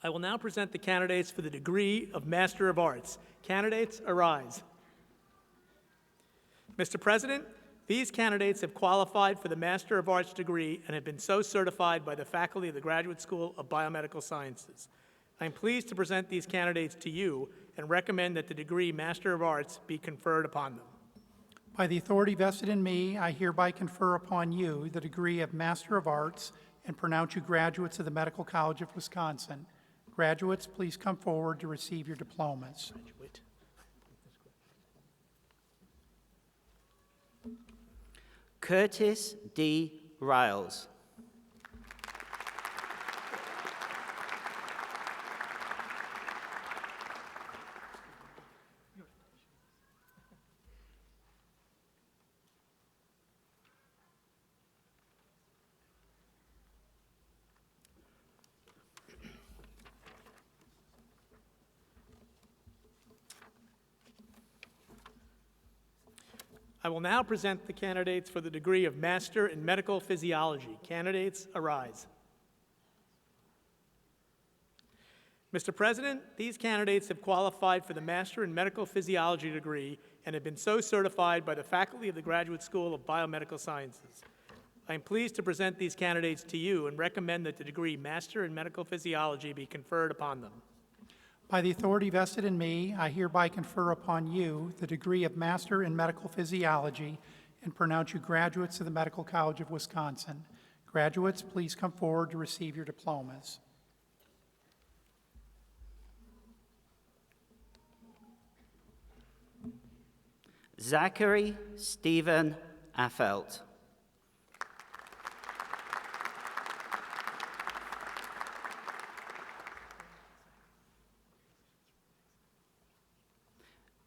I will now present the candidates for the degree of Master of Arts. Candidates, arise. Mr. President, these candidates have qualified for the Master of Arts degree and have been so certified by the faculty of the Graduate School of Biomedical Sciences. I am pleased to present these candidates to you and recommend that the degree Master of Arts be conferred upon them. By the authority vested in me, I hereby confer upon you the degree of Master of Arts and pronounce you graduates of the Medical College of Wisconsin. Graduates, please come forward to receive your diplomas. Curtis D. Riles. I will now present the candidates for the degree of Master in Medical Physiology. Candidates, arise. Mr. President, these candidates have qualified for the Master in Medical Physiology degree and have been so certified by the faculty of the Graduate School of Biomedical Sciences. I am pleased to present these candidates to you and recommend that the degree Master in Medical Physiology be conferred upon them. By the authority vested in me, I hereby confer upon you the degree of Master in Medical Physiology and pronounce you graduates of the Medical College of Wisconsin. Graduates, please come forward to receive your diplomas. Zachary Stephen Affelt.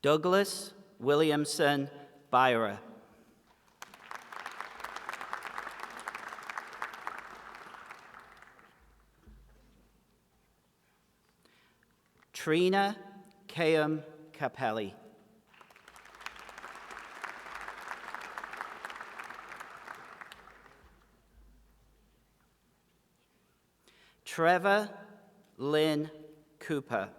Douglas Williamson Byra. Trina Kayam Capelli. Trevor Lynn Cooper.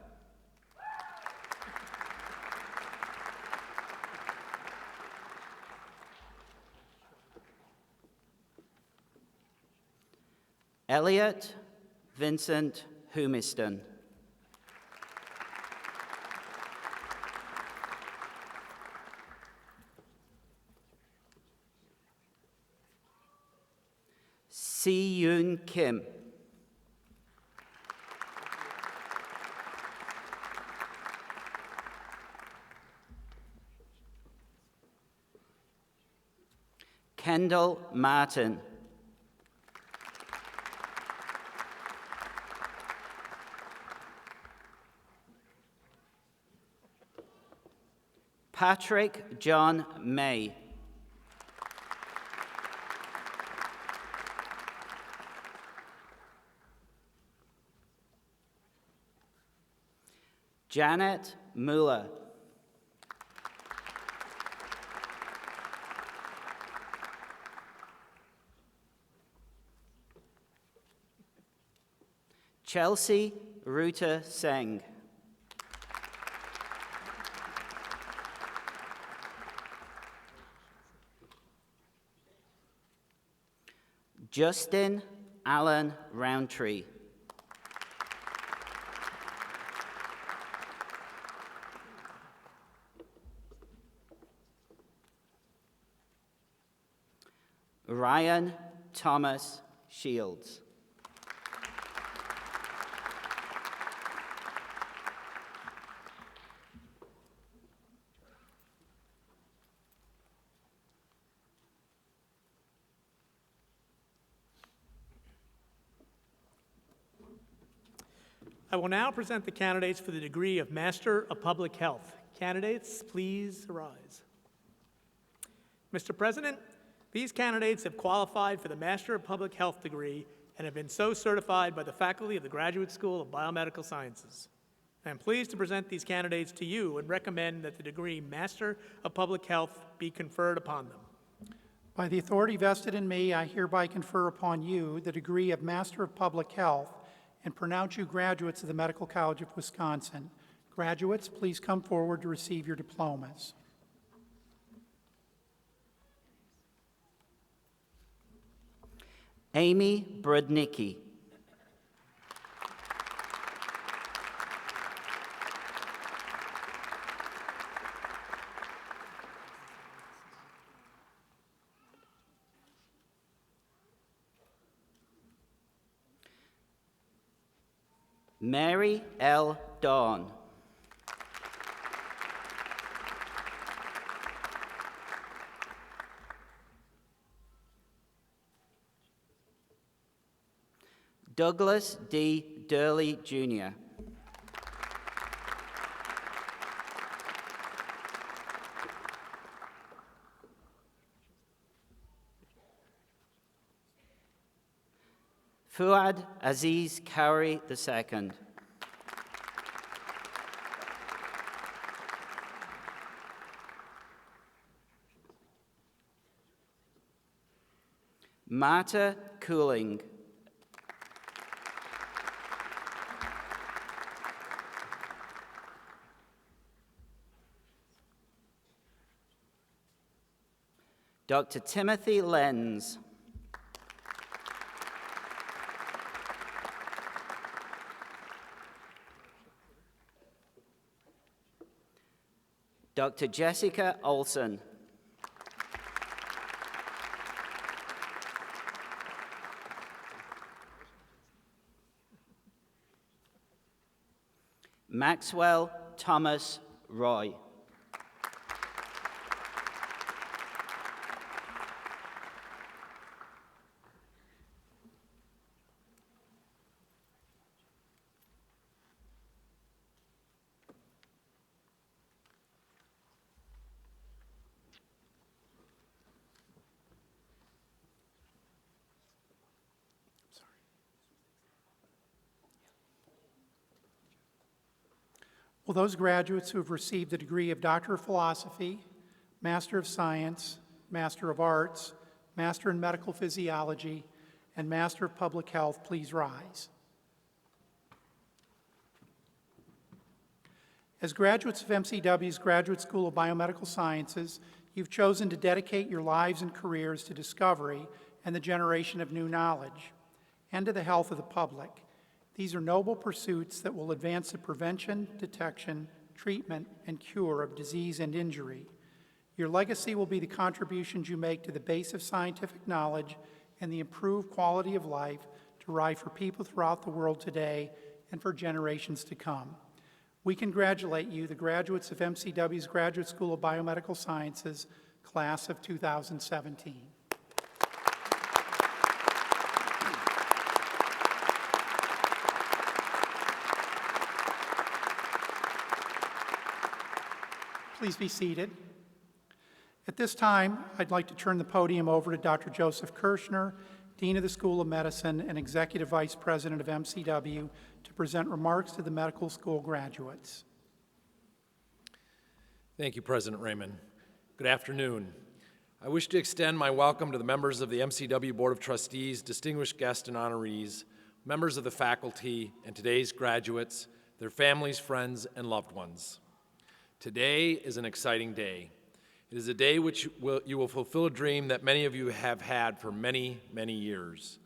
Elliot Vincent Humiston. Si Yoon Kim. Kendall Martin. Patrick John May. Janet Muller. Chelsea Ruta Seng. Justin Allen Roundtree. Ryan Thomas Shields. I will now present the candidates for the degree of Master of Public Health. Candidates, please arise. Mr. President, these candidates have qualified for the Master of Public Health degree and have been so certified by the faculty of the Graduate School of Biomedical Sciences. I am pleased to present these candidates to you and recommend that the degree Master of Public Health be conferred upon them. By the authority vested in me, I hereby confer upon you the degree of Master of Public Health and pronounce you graduates of the Medical College of Wisconsin. Graduates, please come forward to receive your diplomas. Amy Brudnicki. Mary L. Dawn. Douglas D. Durley, Jr. Fuad Aziz Kauri II. Marta Cooling. Dr. Timothy Lenz. Dr. Jessica Olson. Maxwell Thomas Roy. Will those graduates who have received the degree of Doctor of Philosophy, Master of Science, Master of Arts, Master in Medical Physiology, and Master of Public Health please rise? As graduates of MCW's Graduate School of Biomedical Sciences, you've chosen to dedicate your lives and careers to discovery and the generation of new knowledge, and to the health of the public. These are noble pursuits that will advance the prevention, detection, treatment, and cure of disease and injury. Your legacy will be the contributions you make to the base of scientific knowledge and the improved quality of life derived for people throughout the world today and for generations to come. We congratulate you, the graduates of MCW's Graduate School of Biomedical Sciences, class of 2017. Please be seated. At this time, I'd like to turn the podium over to Dr. Joseph Kirschner, Dean of the School of Medicine and Executive Vice President of MCW, to present remarks to the medical school graduates. Thank you, President Raymond. Good afternoon. I wish to extend my welcome to the members of the MCW Board of Trustees, distinguished guests and honorees, members of the faculty, and today's graduates, their families, friends, and loved ones. Today is an exciting day. It is a day which you will fulfill a dream that many of you have had for many, many years.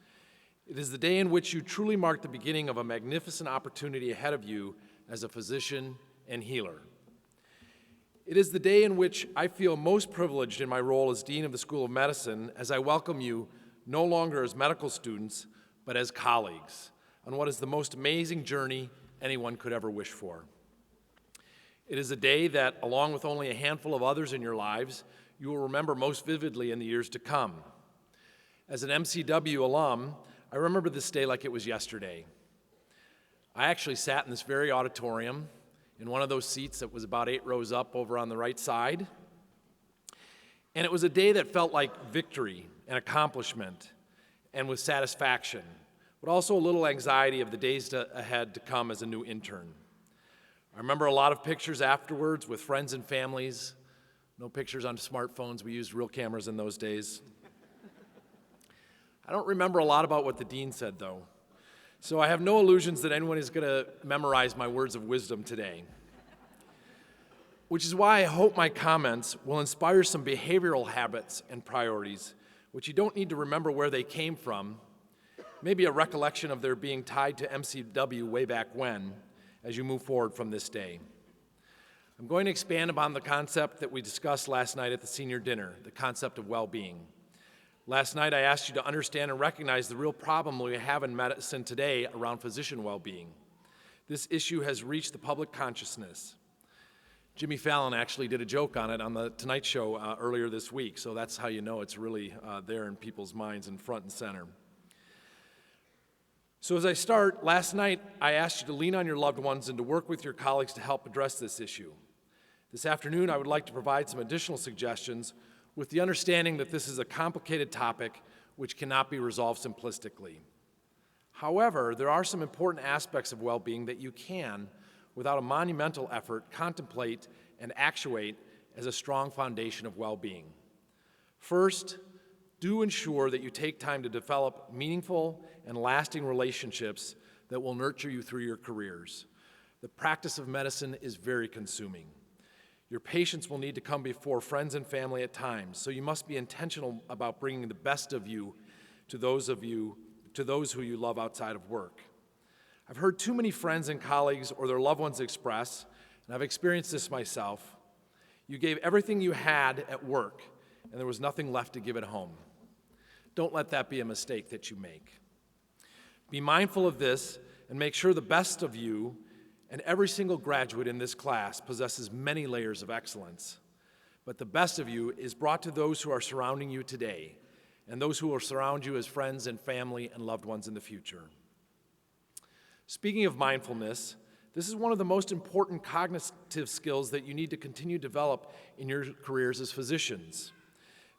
It is the day in which you truly mark the beginning of a magnificent opportunity ahead of you as a physician and healer. It is the day in which I feel most privileged in my role as Dean of the School of Medicine, as I welcome you no longer as medical students, but as colleagues on what is the most amazing journey anyone could ever wish for. It is a day that, along with only a handful of others in your lives, you will remember most vividly in the years to come. As an MCW alum, I remember this day like it was yesterday. I actually sat in this very auditorium in one of those seats that was about 8 rows up over on the right side. And it was a day that felt like victory and accomplishment and with satisfaction, but also a little anxiety of the days ahead to come as a new intern. I remember a lot of pictures afterwards with friends and families. No pictures on smartphones. We used real cameras in those days. I don't remember a lot about what the dean said, though. So I have no illusions that anyone is going to memorize my words of wisdom today. Which is why I hope my comments will inspire some behavioral habits and priorities, which you don't need to remember where they came from, maybe a recollection of their being tied to MCW way back when, as you move forward from this day. I'm going to expand upon the concept that we discussed last night at the senior dinner, the concept of well-being. Last night I asked you to understand and recognize the real problem we have in medicine today around physician well-being. This issue has reached the public consciousness. Jimmy Fallon actually did a joke on it on the Tonight Show earlier this week, so that's how you know it's really there in people's minds and front and center. So as I start, last night I asked you to lean on your loved ones and to work with your colleagues to help address this issue. This afternoon I would like to provide some additional suggestions with the understanding that this is a complicated topic which cannot be resolved simplistically. However, there are some important aspects of well-being that you can, without a monumental effort, contemplate and actuate as a strong foundation of well-being. First, do ensure that you take time to develop meaningful and lasting relationships that will nurture you through your careers. The practice of medicine is very consuming. Your patients will need to come before friends and family at times, so you must be intentional about bringing the best of you to those who you love outside of work. I've heard too many friends and colleagues or their loved ones express, and I've experienced this myself, you gave everything you had at work, and there was nothing left to give at home. Don't let that be a mistake that you make. Be mindful of this and make sure the best of you and every single graduate in this class possesses many layers of excellence. But the best of you is brought to those who are surrounding you today and those who will surround you as friends and family and loved ones in the future. Speaking of mindfulness, this is one of the most important cognitive skills that you need to continue to develop in your careers as physicians.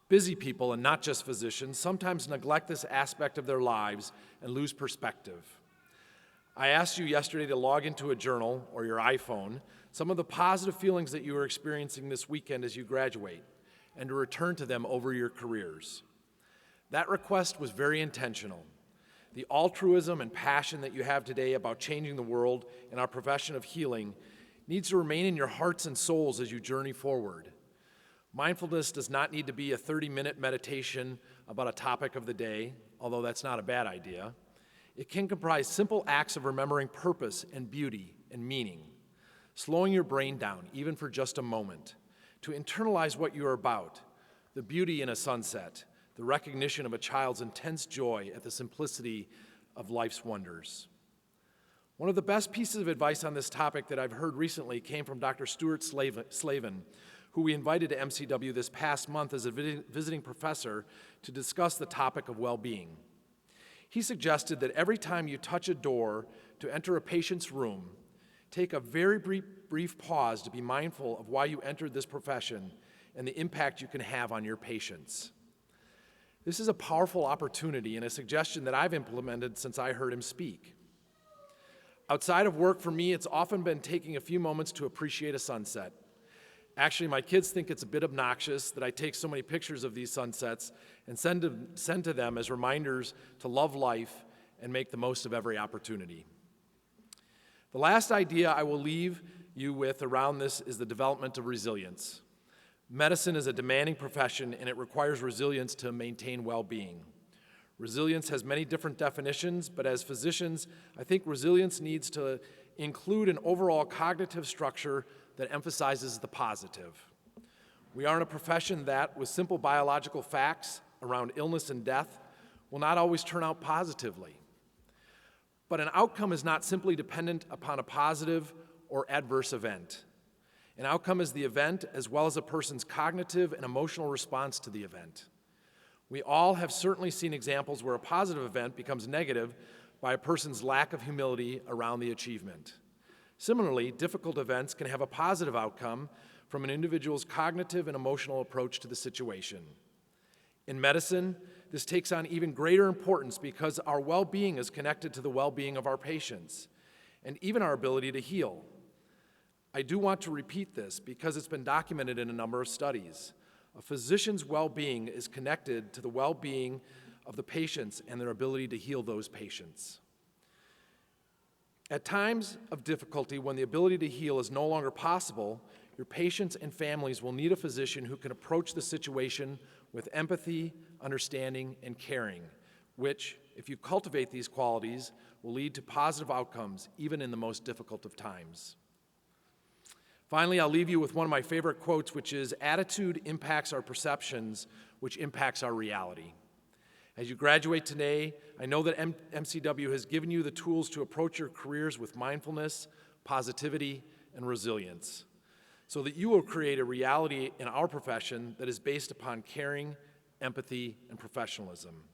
Busy people, and not just physicians, sometimes neglect this aspect of their lives and lose perspective. I asked you yesterday to log into a journal or your iPhone some of the positive feelings that you are experiencing this weekend as you graduate, and to return to them over your careers. That request was very intentional. The altruism and passion that you have today about changing the world and our profession of healing needs to remain in your hearts and souls as you journey forward. Mindfulness does not need to be a 30-minute meditation about a topic of the day, although that's not a bad idea. It can comprise simple acts of remembering purpose and beauty and meaning, slowing your brain down, even for just a moment, to internalize what you are about, the beauty in a sunset, the recognition of a child's intense joy at the simplicity of life's wonders. One of the best pieces of advice on this topic that I've heard recently came from Dr. Stuart Slavin, who we invited to MCW this past month as a visiting professor to discuss the topic of well-being. He suggested that every time you touch a door to enter a patient's room, take a very brief pause to be mindful of why you entered this profession and the impact you can have on your patients. This is a powerful opportunity and a suggestion that I've implemented since I heard him speak. Outside of work, for me, it's often been taking a few moments to appreciate a sunset. Actually, my kids think it's a bit obnoxious that I take so many pictures of these sunsets and send to them as reminders to love life and make the most of every opportunity. The last idea I will leave you with around this is the development of resilience. Medicine is a demanding profession, and it requires resilience to maintain well-being. Resilience has many different definitions, but as physicians, I think resilience needs to include an overall cognitive structure that emphasizes the positive. We are in a profession that, with simple biological facts around illness and death, will not always turn out positively. But an outcome is not simply dependent upon a positive or adverse event. An outcome is the event as well as a person's cognitive and emotional response to the event. We all have certainly seen examples where a positive event becomes negative by a person's lack of humility around the achievement. Similarly, difficult events can have a positive outcome from an individual's cognitive and emotional approach to the situation. In medicine, this takes on even greater importance because our well-being is connected to the well-being of our patients and even our ability to heal. I do want to repeat this because it's been documented in a number of studies. A physician's well-being is connected to the well-being of the patients and their ability to heal those patients. At times of difficulty, when the ability to heal is no longer possible, your patients and families will need a physician who can approach the situation with empathy, understanding, and caring, which, if you cultivate these qualities, will lead to positive outcomes even in the most difficult of times. Finally, I'll leave you with one of my favorite quotes, which is, "Attitude impacts our perceptions, which impacts our reality." As you graduate today, I know that MCW has given you the tools to approach your careers with mindfulness, positivity, and resilience, so that you will create a reality in our profession that is based upon caring, empathy, and professionalism.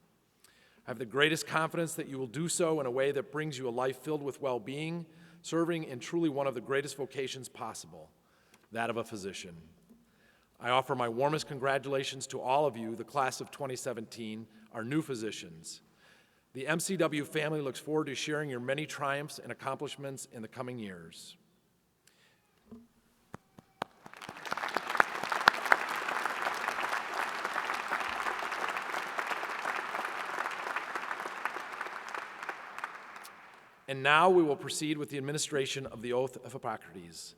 I have the greatest confidence that you will do so in a way that brings you a life filled with well-being, serving in truly one of the greatest vocations possible, that of a physician. I offer my warmest congratulations to all of you, the class of 2017, our new physicians. The MCW family looks forward to sharing your many triumphs and accomplishments in the coming years. And now we will proceed with the administration of the oath of Hippocrates.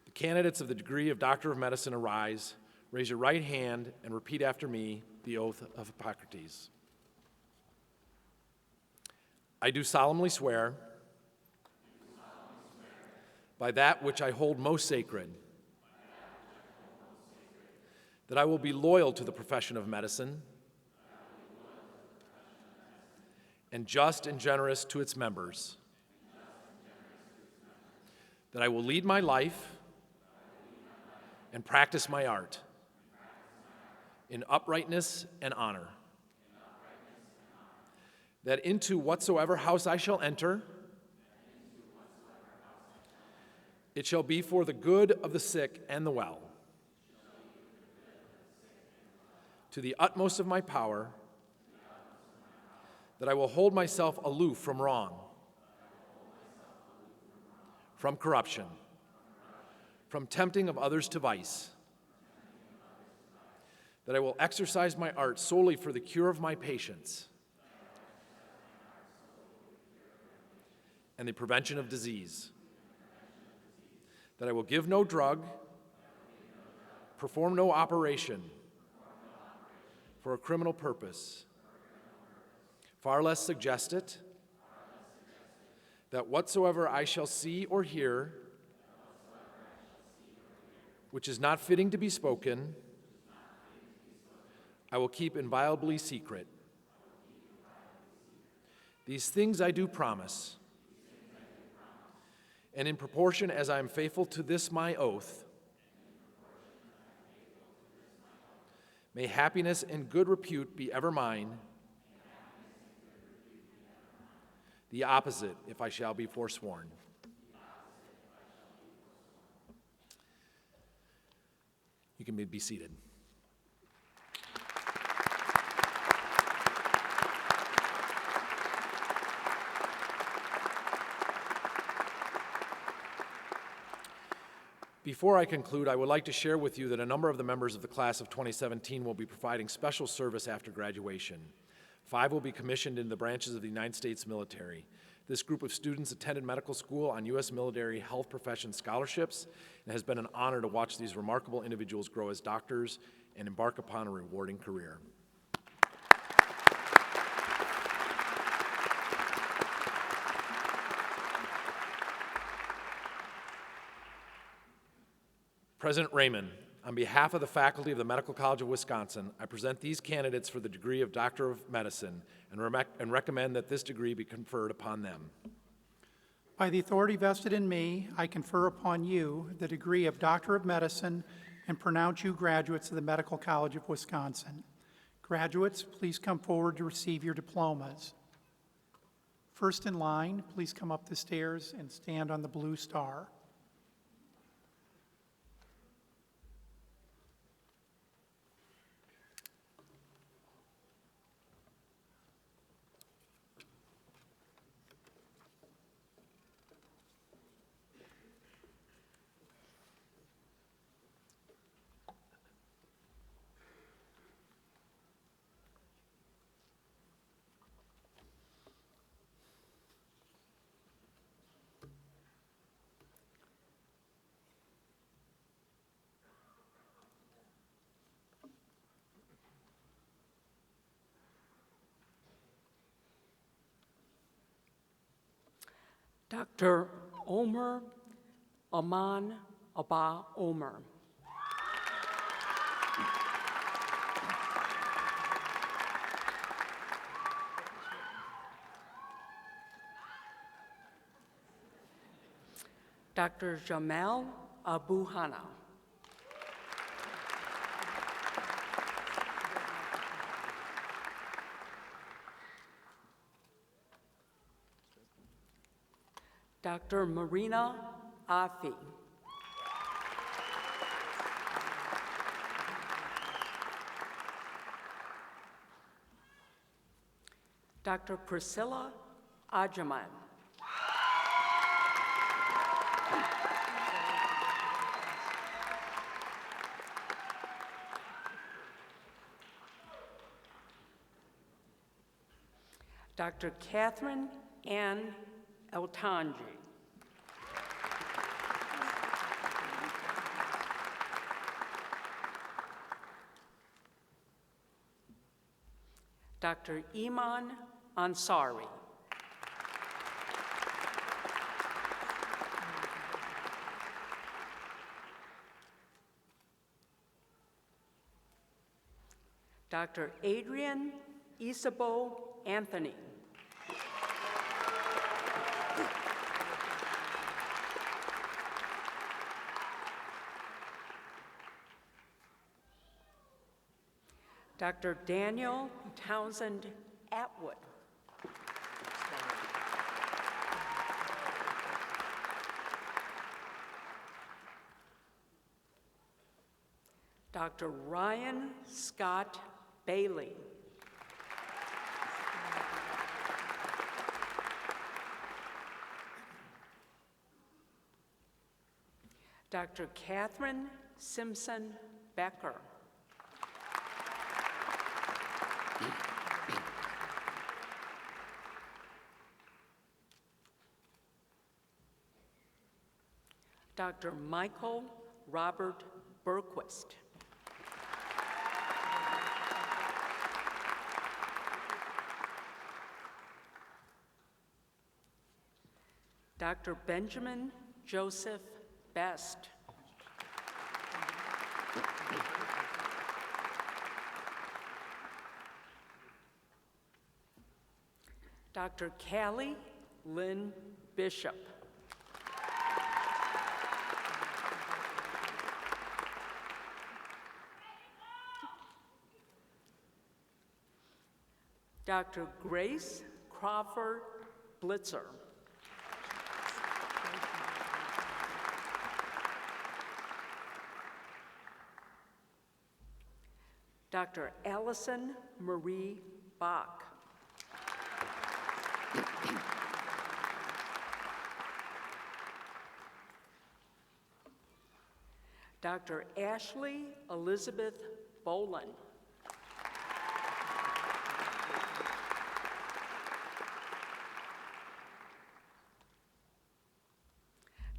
The candidates of the degree of Doctor of Medicine arise, raise your right hand, and repeat after me the oath of Hippocrates. I do solemnly swear by that which I hold most sacred that I will be loyal to the profession of medicine and just and generous to its members, that I will lead my life and practice my art in uprightness and honor, that into whatsoever house I shall enter, it shall be for the good of the sick and the well, to the utmost of my power, that I will hold myself aloof from wrong, from corruption, from tempting of others to vice, that I will exercise my art solely for the cure of my patients and the prevention of disease, that I will give no drug, perform no operation for a criminal purpose, far less suggest it, that whatsoever I shall see or hear, which is not fitting to be spoken, I will keep inviolably secret. These things I do promise, and in proportion as I am faithful to this my oath, may happiness and good repute be ever mine, the opposite if I shall be forsworn. You can be seated. Before I conclude, I would like to share with you that a number of the members of the class of 2017 will be providing special service after graduation. 5 will be commissioned in the branches of the United States military. This group of students attended medical school on U.S. military health profession scholarships, and it has been an honor to watch these remarkable individuals grow as doctors and embark upon a rewarding career. President Raymond, on behalf of the faculty of the Medical College of Wisconsin, I present these candidates for the degree of Doctor of Medicine and recommend that this degree be conferred upon them. By the authority vested in me, I confer upon you the degree of Doctor of Medicine and pronounce you graduates of the Medical College of Wisconsin. Graduates, please come forward to receive your diplomas. First in line, please come up the stairs and stand on the blue star. Dr. Omer Aman Abba Omer. Dr. Jamal Abu Hana. Dr. Marina Afi. Dr. Priscilla Ajaman. Dr. Catherine Ann Eltanji. Dr. Iman Ansari. Dr. Adrian Isabo Anthony. Dr. Daniel Townsend Atwood. Dr. Ryan Scott Bailey. Dr. Catherine Simpson Becker. Dr. Michael Robert Berquist. Dr. Benjamin Joseph Best. Dr. Callie Lynn Bishop. Dr. Grace Crawford Blitzer. Dr. Allison Marie Bach. Dr. Ashley Elizabeth Boland.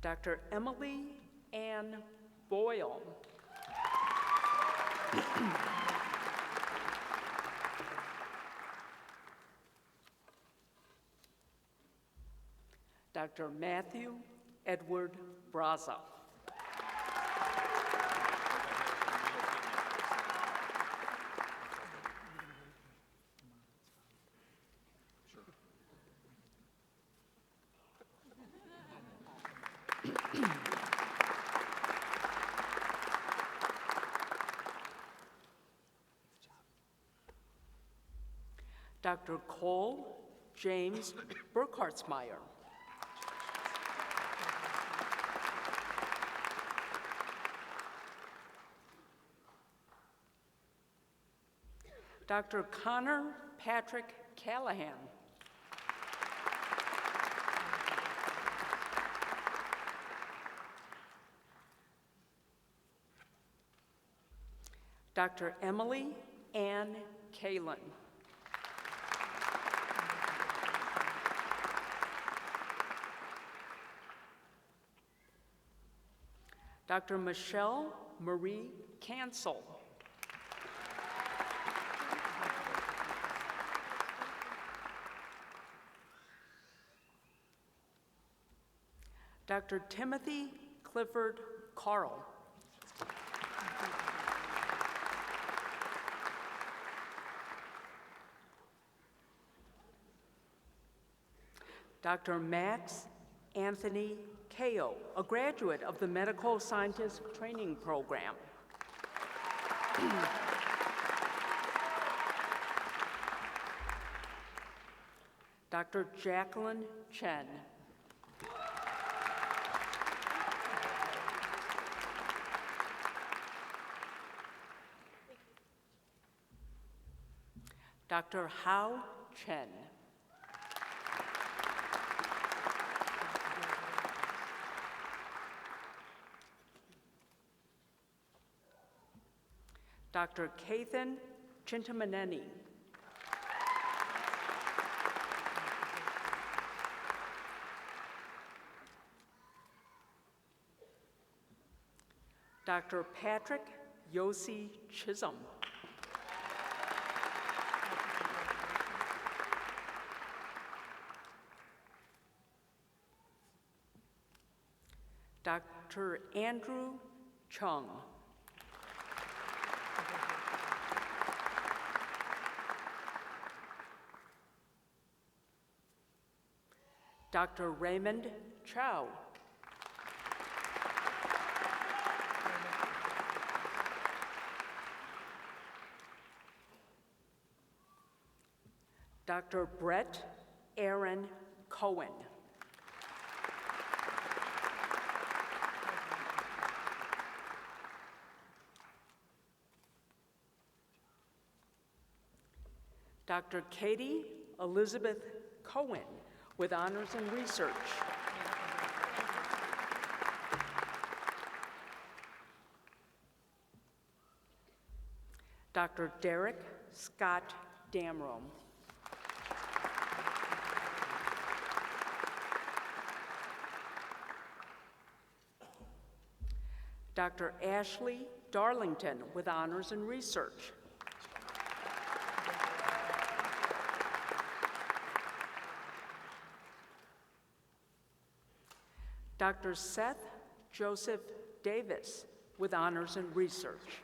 Dr. Emily Ann Boyle. Dr. Matthew Edward Braza. Dr. Cole James Burkhartsmeyer. Dr. Connor Patrick Callahan. Dr. Emily Ann Kalin. Dr. Michelle Marie Cancel. Dr. Timothy Clifford Carl. Dr. Max Anthony Kao, a graduate of the Medical Scientist Training Program. Dr. Jacqueline Chen. Dr. Hao Chen. Dr. Kathan Chintamaneni. Dr. Patrick Yossi Chisholm. Dr. Andrew Chung. Dr. Raymond Chow. Dr. Brett Aaron Cohen. Dr. Katie Elizabeth Cohen with honors in research. Dr. Derek Scott Damrome. Dr. Ashley Darlington with honors in research. Dr. Seth Joseph Davis with honors in research.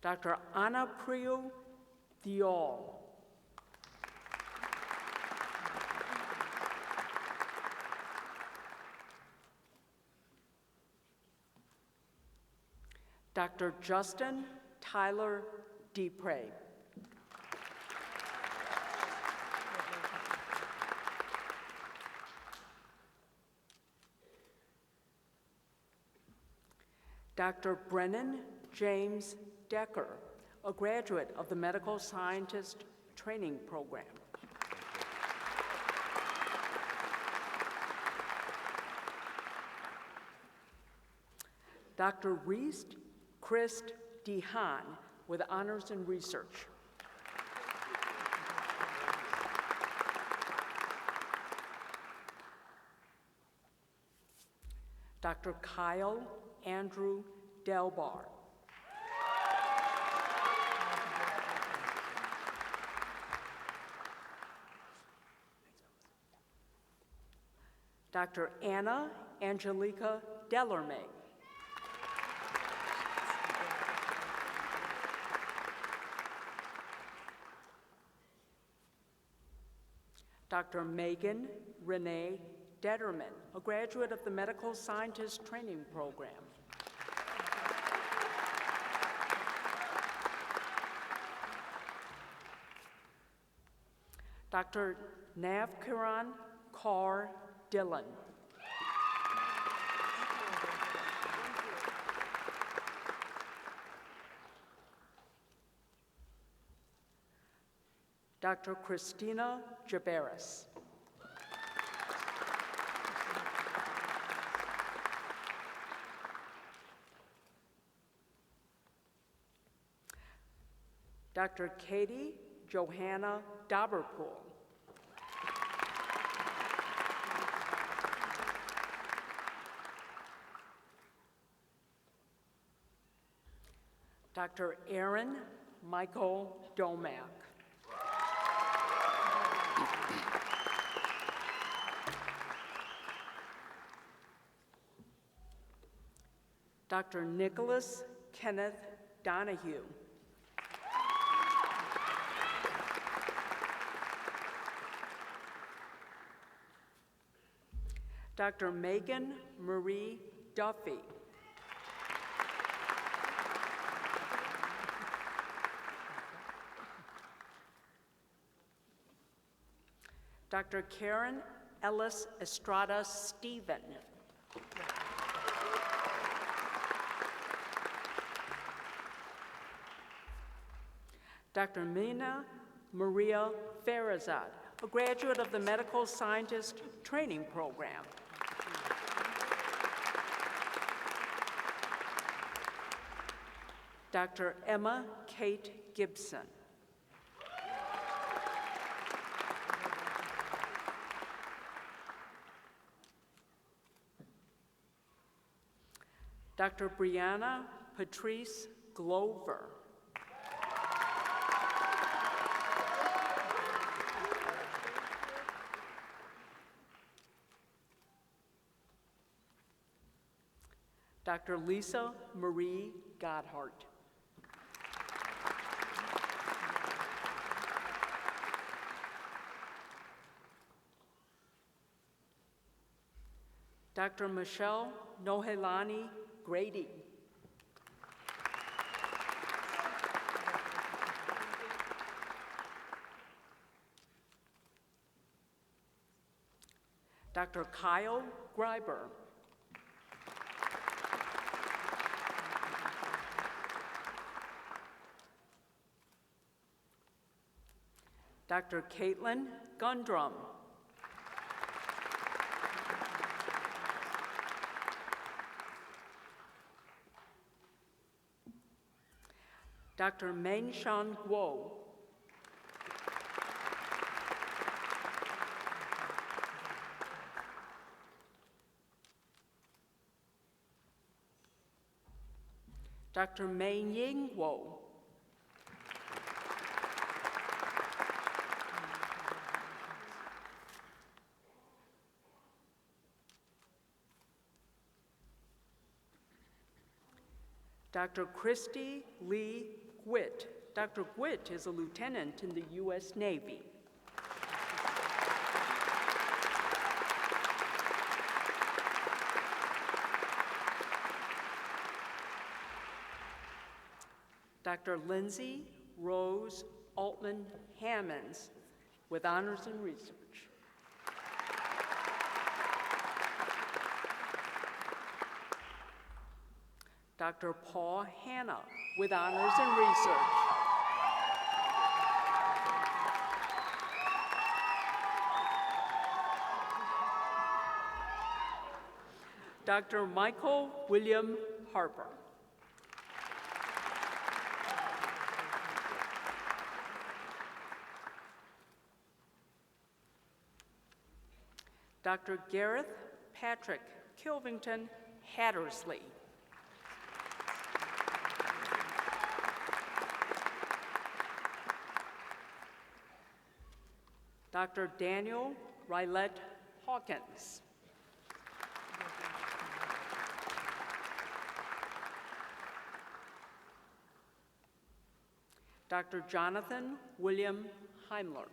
Dr. Anna Priyu Diol. Dr. Justin Tyler Dupre. Dr. Brennan James Decker, a graduate of the Medical Scientist Training Program. Dr. Reese Christ DeHaan with honors in research. Dr. Kyle Andrew Delbar. Dr. Anna Angelica Delorme. Dr. Megan Renee Detterman, a graduate of the Medical Scientist Training Program. Dr. Navkiran Kaur Dillon. Dr. Christina Jaberis. Dr. Katie Johanna Daberpool. Dr. Aaron Michael Domack. Dr. Nicholas Kenneth Donahue. Dr. Megan Marie Duffy. Dr. Karen Ellis Estrada Stephen. Dr. Mina Maria Farazad, a graduate of the Medical Scientist Training Program. Dr. Emma Kate Gibson. Dr. Brianna Patrice Glover. Dr. Lisa Marie Godhart. Dr. Michelle Nohelani Grady. Dr. Kyle Greiber. Dr. Caitlin Gundrum. Dr. Meng-Shan Guo. Dr. Mei-Ying Guo. Dr. Christy Lee Gwitt. Dr. Gwitt is a lieutenant in the U.S. Navy. Dr. Lindsay Rose Altman Hammonds with honors in research. Dr. Paul Hanna with honors in research. Dr. Michael William Harper. Dr. Gareth Patrick Kilvington Hattersley. Dr. Daniel Rylette Hawkins. Dr. Jonathan William Heimler.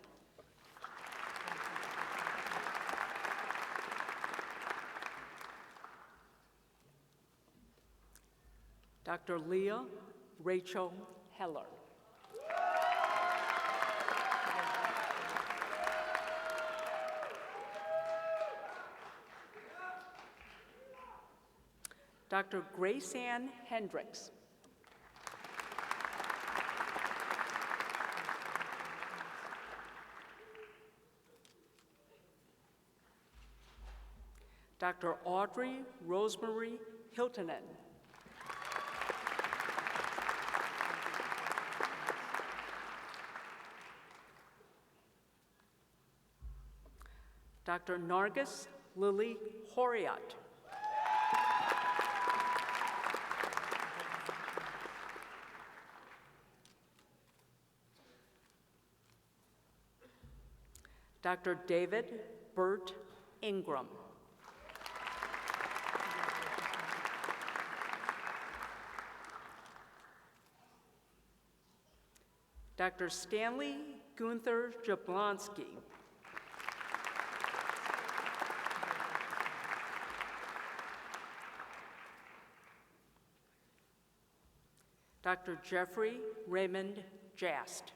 Dr. Leah Rachel Heller. Dr. Grace Ann Hendricks. Dr. Audrey Rosemary Hiltonen. Dr. Nargis Lily Horiat. Dr. David Burt Ingram. Dr. Stanley Gunther Jablonski. Dr. Jeffrey Raymond Jast.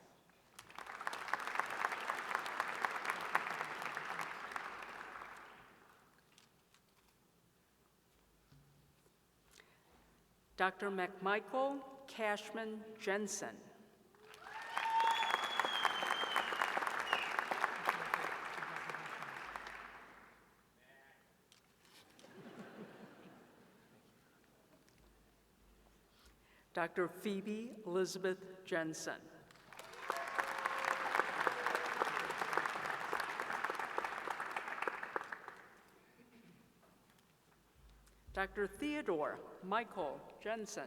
Dr. McMichael Cashman Jensen. Dr. Phoebe Elizabeth Jensen. Dr. Theodore Michael Jensen.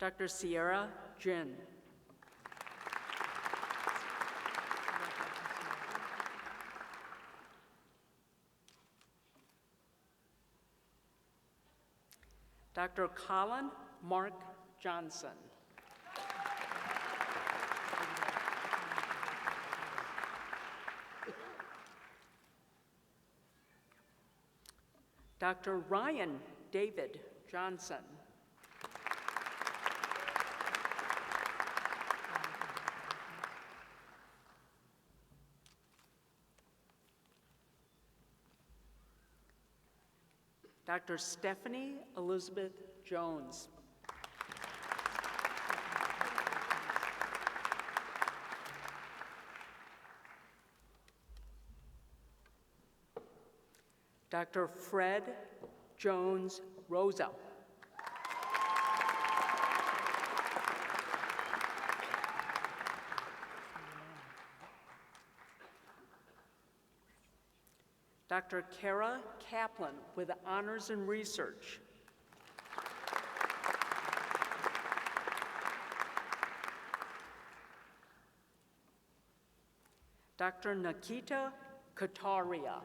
Dr. Sierra Jin. Dr. Colin Mark Johnson. Dr. Ryan David Johnson. Dr. Stephanie Elizabeth Jones. Dr. Fred Jones Rosa. Dr. Kara Kaplan with honors in research. Dr. Nikita Kataria.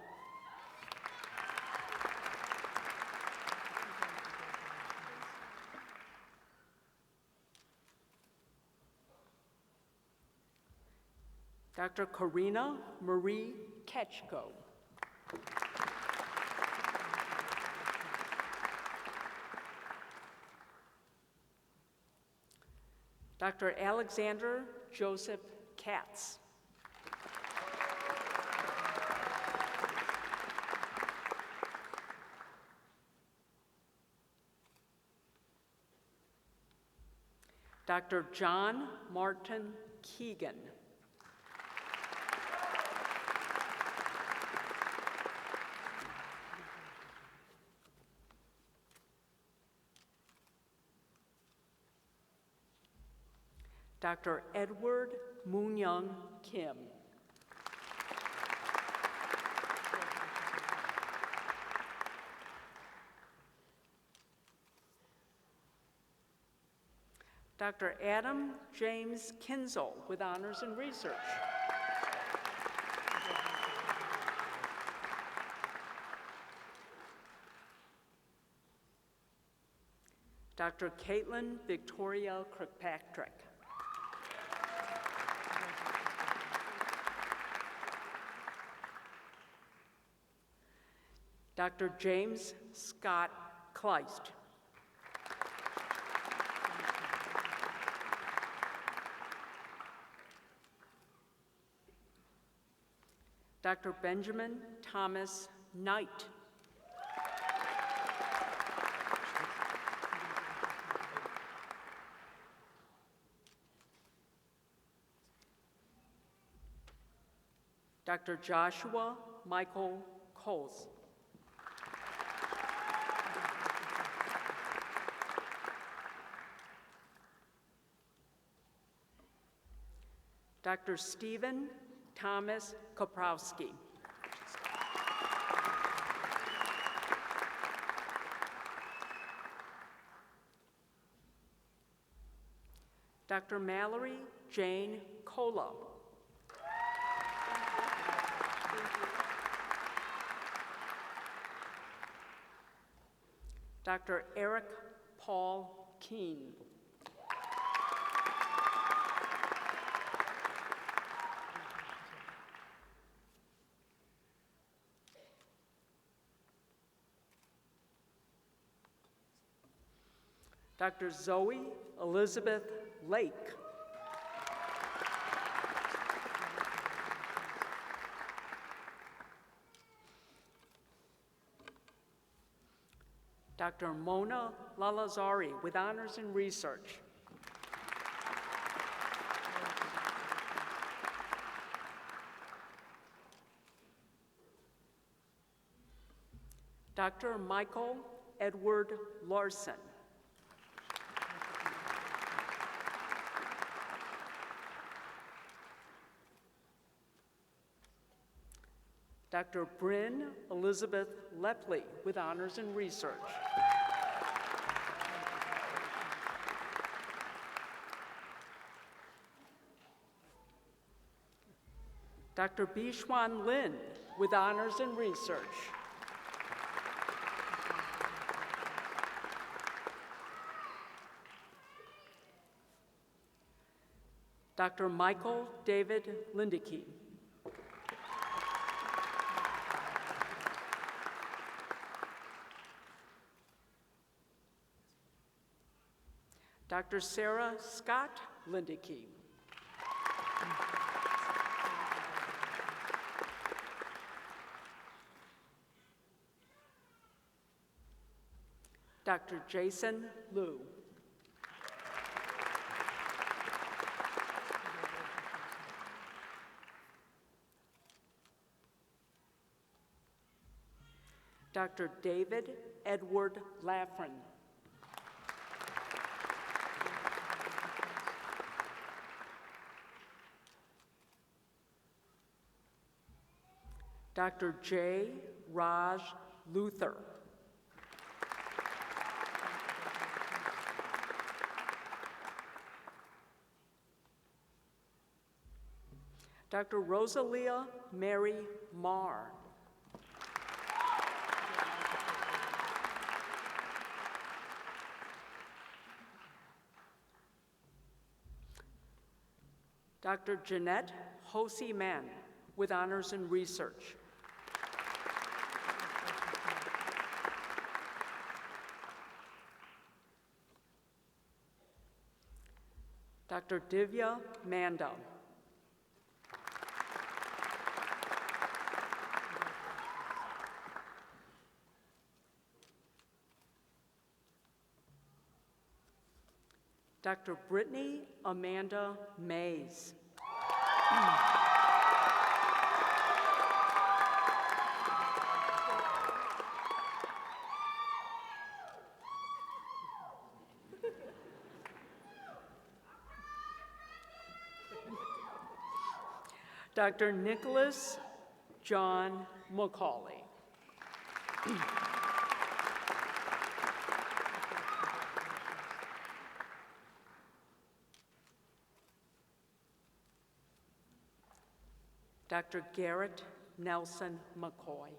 Dr. Karina Marie Ketchko. Dr. Alexander Joseph Katz. Dr. John Martin Keegan. Dr. Edward Moon-Young Kim. Dr. Adam James Kinzel with honors in research. Dr. Caitlin Victoria Kirkpatrick. Dr. James Scott Kleist. Dr. Benjamin Thomas Knight. Dr. Joshua Michael Coles. Dr. Stephen Thomas Koprowski. Dr. Mallory Jane Cola. Dr. Eric Paul Keene. Dr. Zoe Elizabeth Lake. Dr. Mona Lalazari with honors in research. Dr. Michael Edward Larson. Dr. Bryn Elizabeth Lepley with honors in research. Dr. Bishwan Lin with honors in research. Dr. Michael David Lindeke. Dr. Sarah Scott Lindeke. Dr. Jason Liu. Dr. David Edward Laffren. Dr. J. Raj Luther. Dr. Rosalia Mary Marr. Dr. Jeanette Hosi Mann with honors in research. Dr. Divya Manda. Dr. Brittany Amanda Mays. Dr. Nicholas John McCauley. Dr. Garrett Nelson McCoy.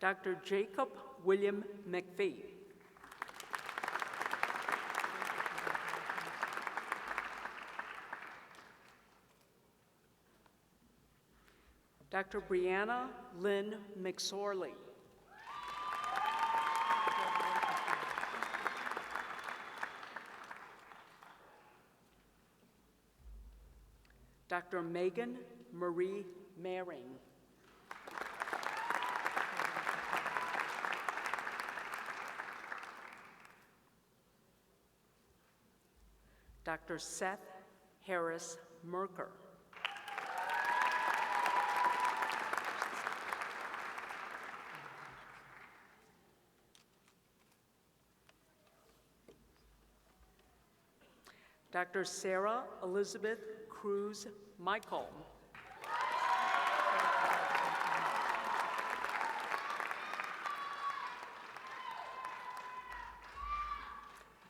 Dr. Jacob William McPhee. Dr. Brianna Lynn McSorley. Dr. Megan Marie Maring. Dr. Seth Harris Merker. Dr. Sarah Elizabeth Cruz Michael.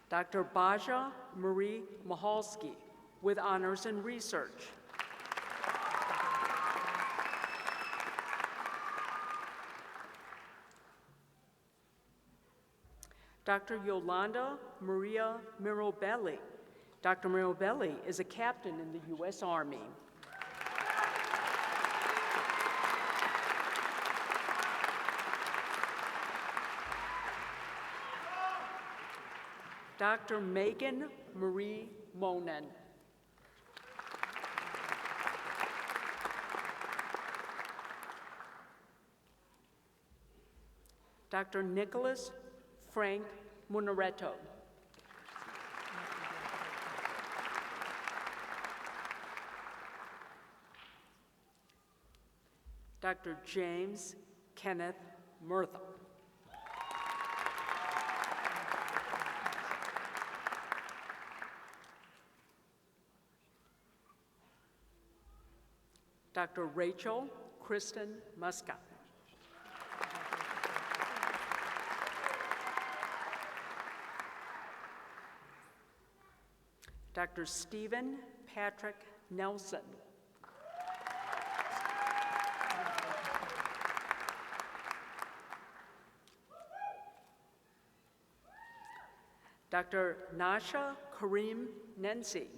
Dr. Baja Marie Mahalski. with honors in research. Dr. Yolanda Maria Mirabelli. Dr. Mirabelli is a captain in the U.S. Army. Dr. Megan Marie Monen. Dr. Nicholas Frank Munaretto. Dr. James Kenneth Murtha. Dr. Rachel Kristen Muscat. Dr. Stephen Patrick Nelson. Dr. Nasha Kareem Nensi.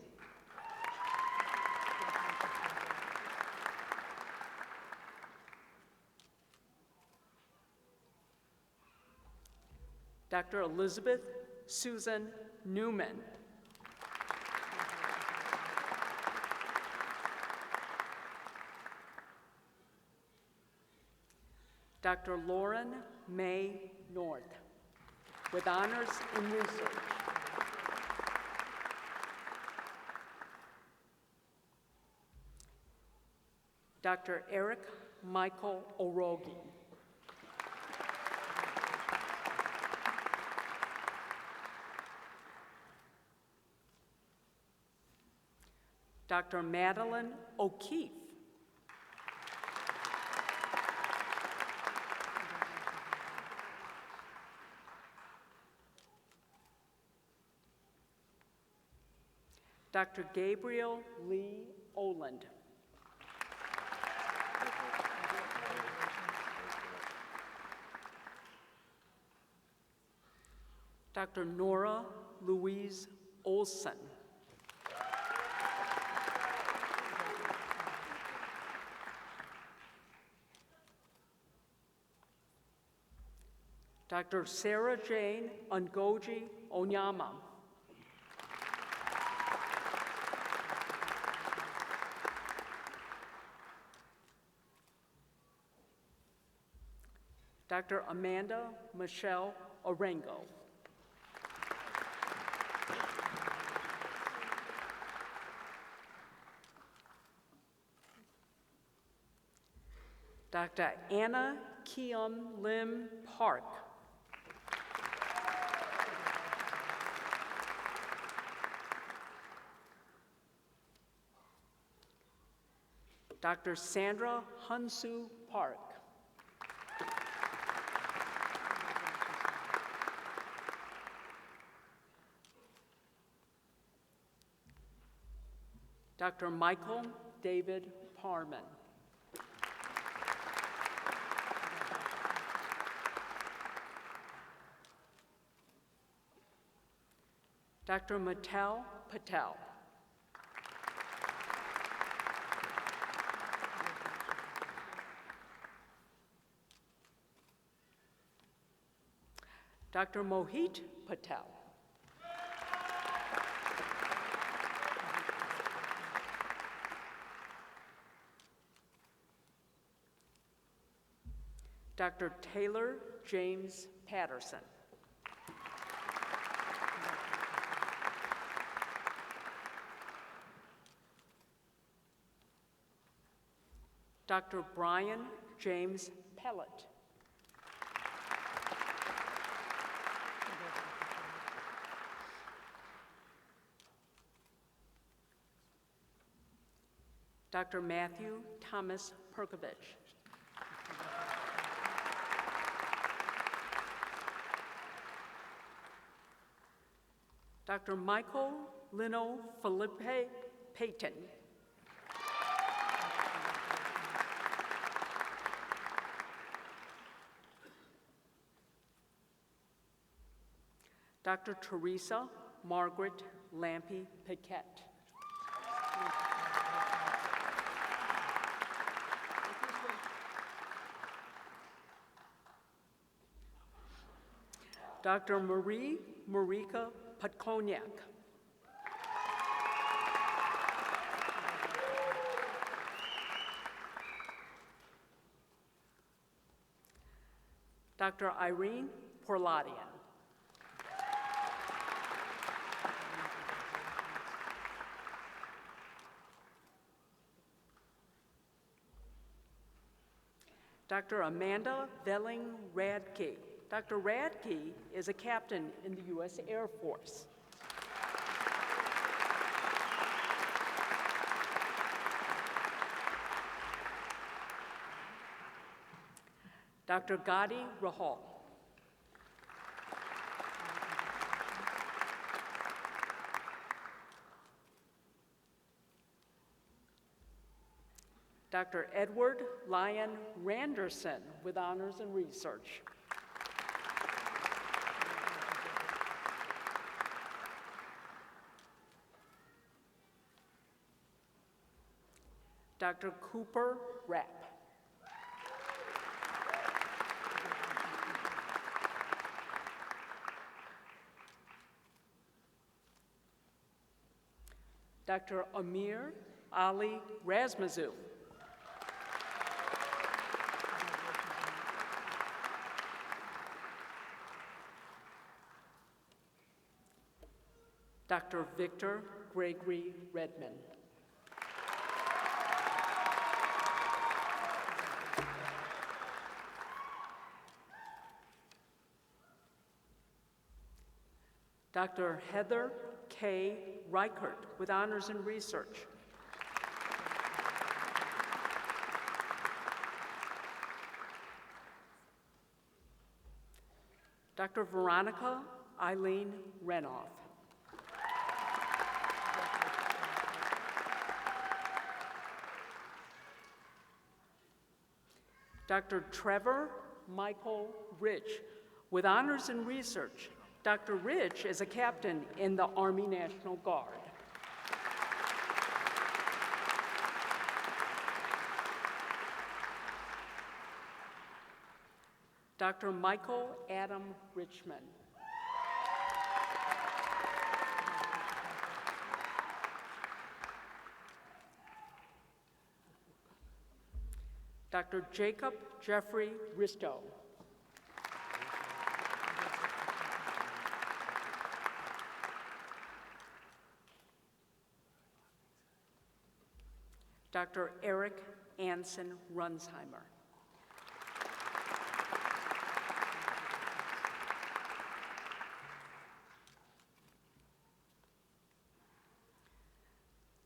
Dr. Elizabeth Susan Newman. Dr. Lauren May North, with honors in research. Dr. Eric Michael Orogi. Dr. Madeline O'Keefe. Dr. Gabriel Lee Oland. Dr. Nora Louise Olson. Dr. Sarah Jane Ngoji Onyama. Dr. Amanda Michelle Orengo. Dr. Anna Keum Lim Park. Dr. Sandra Hunsu Park. Dr. Michael David Parman. Dr. Matel Patel. Dr. Mohit Patel. Dr. Taylor James Patterson. Dr. Brian James Pellet. Dr. Matthew Thomas Perkovich. Dr. Michael Lino Felipe Payton. Dr. Teresa Margaret Lampy Paquette. Dr. Marie Marika Podkolniak. Dr. Irene Porladian. Dr. Amanda Velling Radke. Dr. Radke is a captain in the U.S. Air Force. Dr. Gadi Rahal. Dr. Edward Lyon Randerson with honors in research. Dr. Cooper Rapp. Dr. Amir Ali Razmazoo. Dr. Victor Gregory Redman. Dr. Heather K. Reichert with honors in research. Dr. Veronica Eileen Renoff. Dr. Trevor Michael Rich with honors in research. Dr. Rich is a captain in the Army National Guard. Dr. Michael Adam Richmond. Dr. Jacob Jeffrey Risto. Dr. Eric Anson Runsheimer.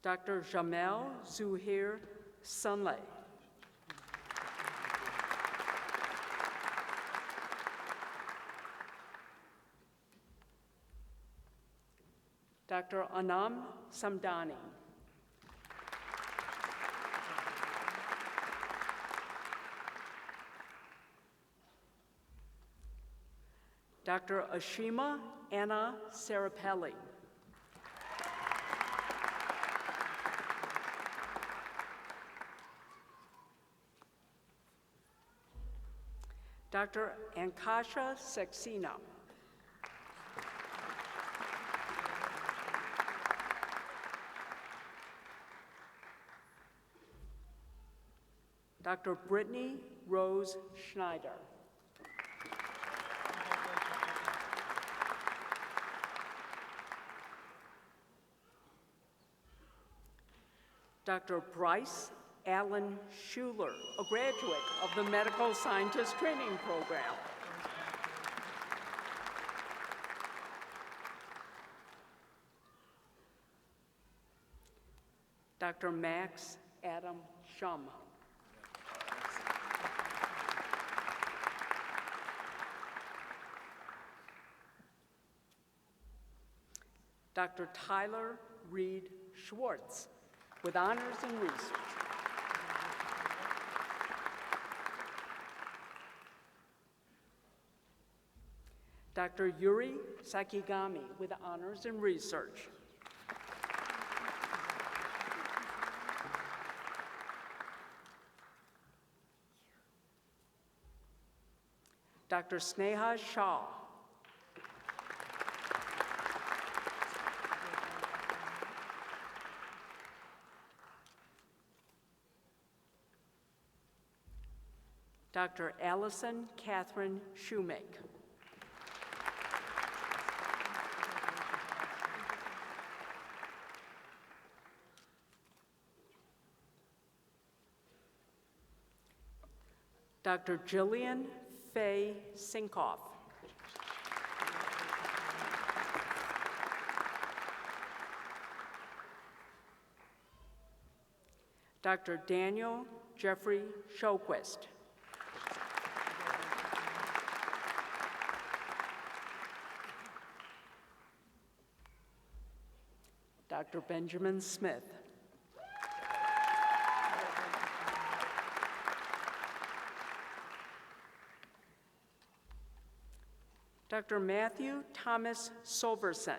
Dr. Jamel Zuhair Sunlay. Dr. Anam Samdani. Dr. Ashima Anna Sarapelli. Dr. Ankasha Saxena. Dr. Brittany Rose Schneider. Dr. Bryce Allen Schuler, a graduate of the Medical Scientist Training Program. Dr. Max Adam Shum. Dr. Tyler Reed Schwartz, with honors in research. Dr. Yuri Sakigami with honors in research. Dr. Sneha Shah. Dr. Allison Catherine Shoemake. Dr. Jillian Faye Sinkoff. Dr. Daniel Jeffrey Shoquist. Dr. Benjamin Smith. Dr. Matthew Thomas Solverson.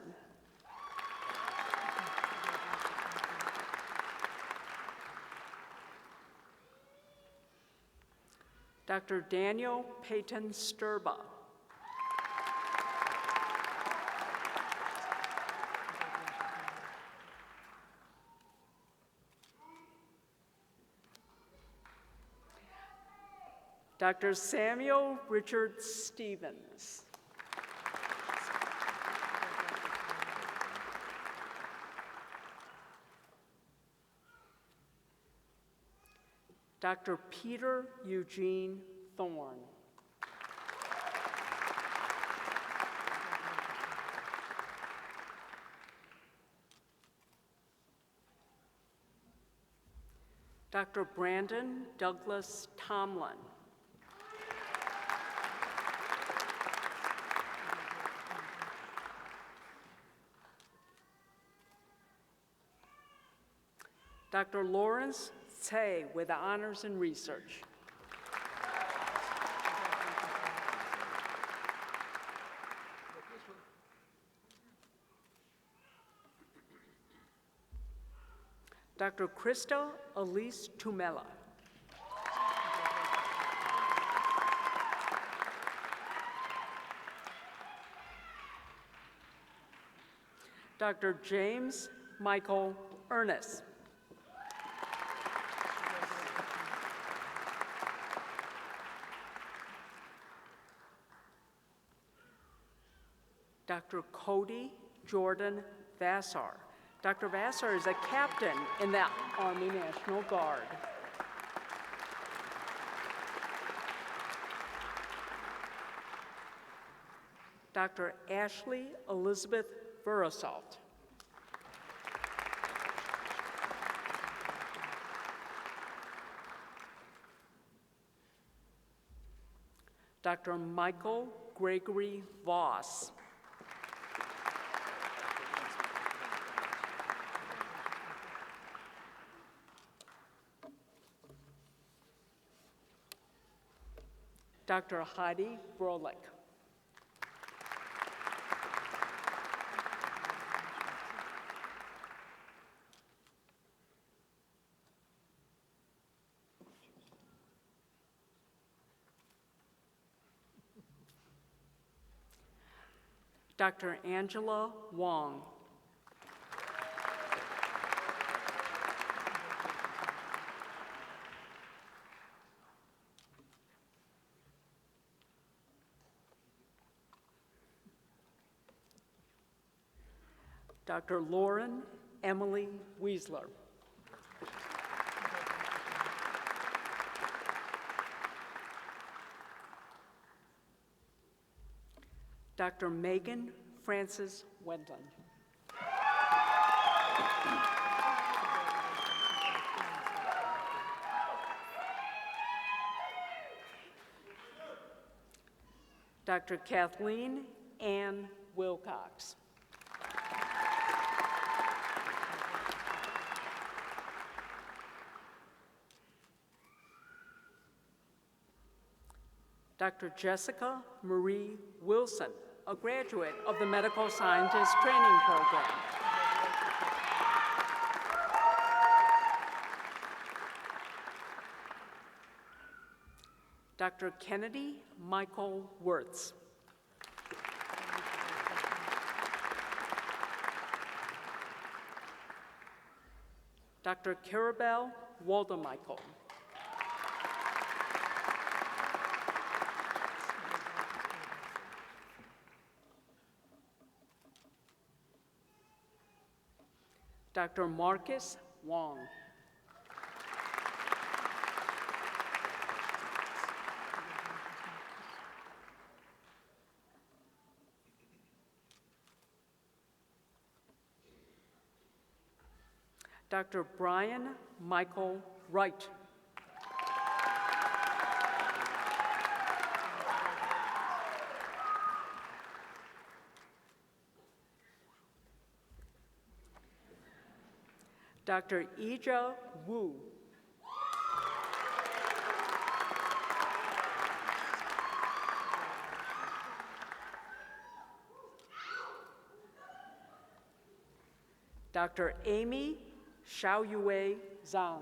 Dr. Daniel Peyton Sturba. Dr. Samuel Richard Stevens. Dr. Peter Eugene Thorne. Dr. Brandon Douglas Tomlin. Dr. Lawrence Tsay with honors in research. Dr. Krista Elise Tumela. Dr. James Michael Ernest. Dr. Cody Jordan Vassar. Dr. Vassar is a captain in the Army National Guard. Dr. Ashley Elizabeth Verisalt. Dr. Michael Gregory Voss. Dr. Heidi Brolik. Dr. Angela Wong. Dr. Lauren Emily Wiesler. Dr. Megan Frances Wendland. Dr. Kathleen Ann Wilcox. Dr. Jessica Marie Wilson, a graduate of the Medical Scientist Training Program. Dr. Kennedy Michael Wirtz. Dr. Carabelle Waldemichael. Dr. Marcus Wong. Dr. Brian Michael Wright. Dr. Ija Wu. Dr. Amy Xiaoyue Zhang.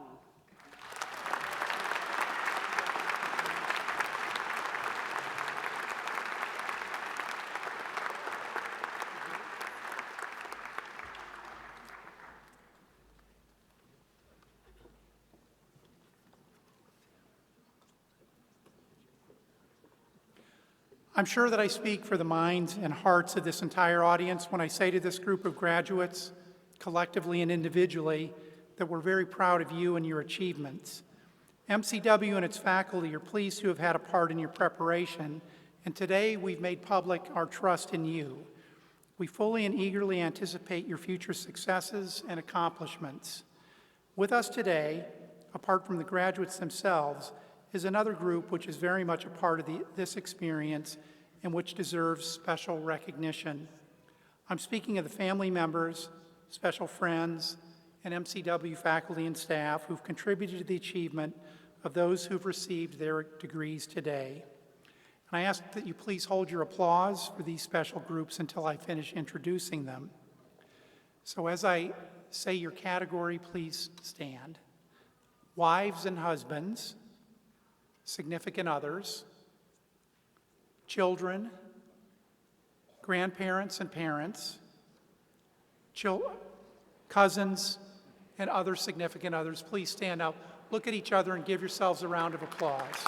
I'm sure that I speak for the minds and hearts of this entire audience when I say to this group of graduates, collectively and individually, that we're very proud of you and your achievements. MCW and its faculty are pleased to have had a part in your preparation, and today we've made public our trust in you. We fully and eagerly anticipate your future successes and accomplishments. With us today, apart from the graduates themselves, is another group which is very much a part of this experience and which deserves special recognition. I'm speaking of the family members, special friends, and MCW faculty and staff who've contributed to the achievement of those who've received their degrees today. And I ask that you please hold your applause for these special groups until I finish introducing them. So as I say your category, please stand. Wives and husbands, significant others, children, grandparents and parents, cousins, and other significant others. Please stand up, look at each other, and give yourselves a round of applause.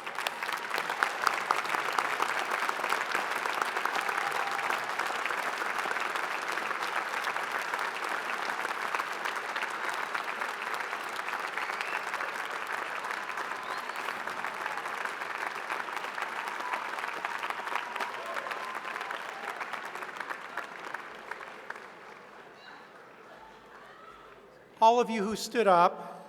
All of you who stood up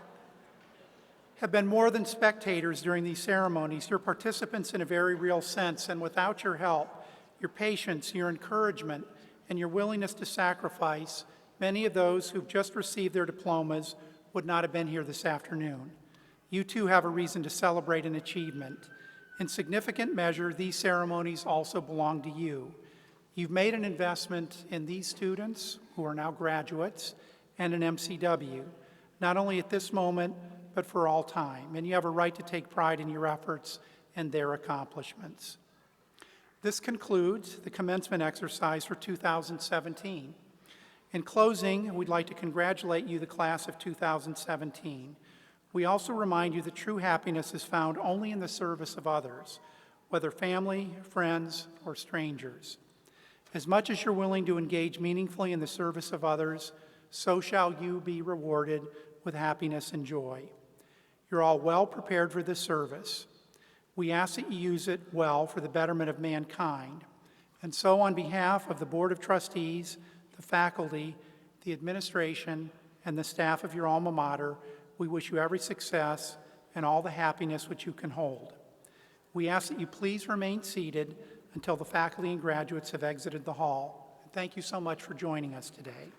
have been more than spectators during these ceremonies. You're participants in a very real sense, and without your help, your patience, your encouragement, and your willingness to sacrifice, many of those who've just received their diplomas would not have been here this afternoon. You too have a reason to celebrate an achievement. In significant measure, these ceremonies also belong to you. You've made an investment in these students, who are now graduates, and in MCW, not only at this moment, but for all time. And you have a right to take pride in your efforts and their accomplishments. This concludes the commencement exercise for 2017. In closing, we'd like to congratulate you, the class of 2017. We also remind you that true happiness is found only in the service of others, whether family, friends, or strangers. As much as you're willing to engage meaningfully in the service of others, so shall you be rewarded with happiness and joy. You're all well prepared for this service. We ask that you use it well for the betterment of mankind. And so on behalf of the Board of Trustees, the faculty, the administration, and the staff of your alma mater, we wish you every success and all the happiness which you can hold. We ask that you please remain seated until the faculty and graduates have exited the hall. Thank you so much for joining us today.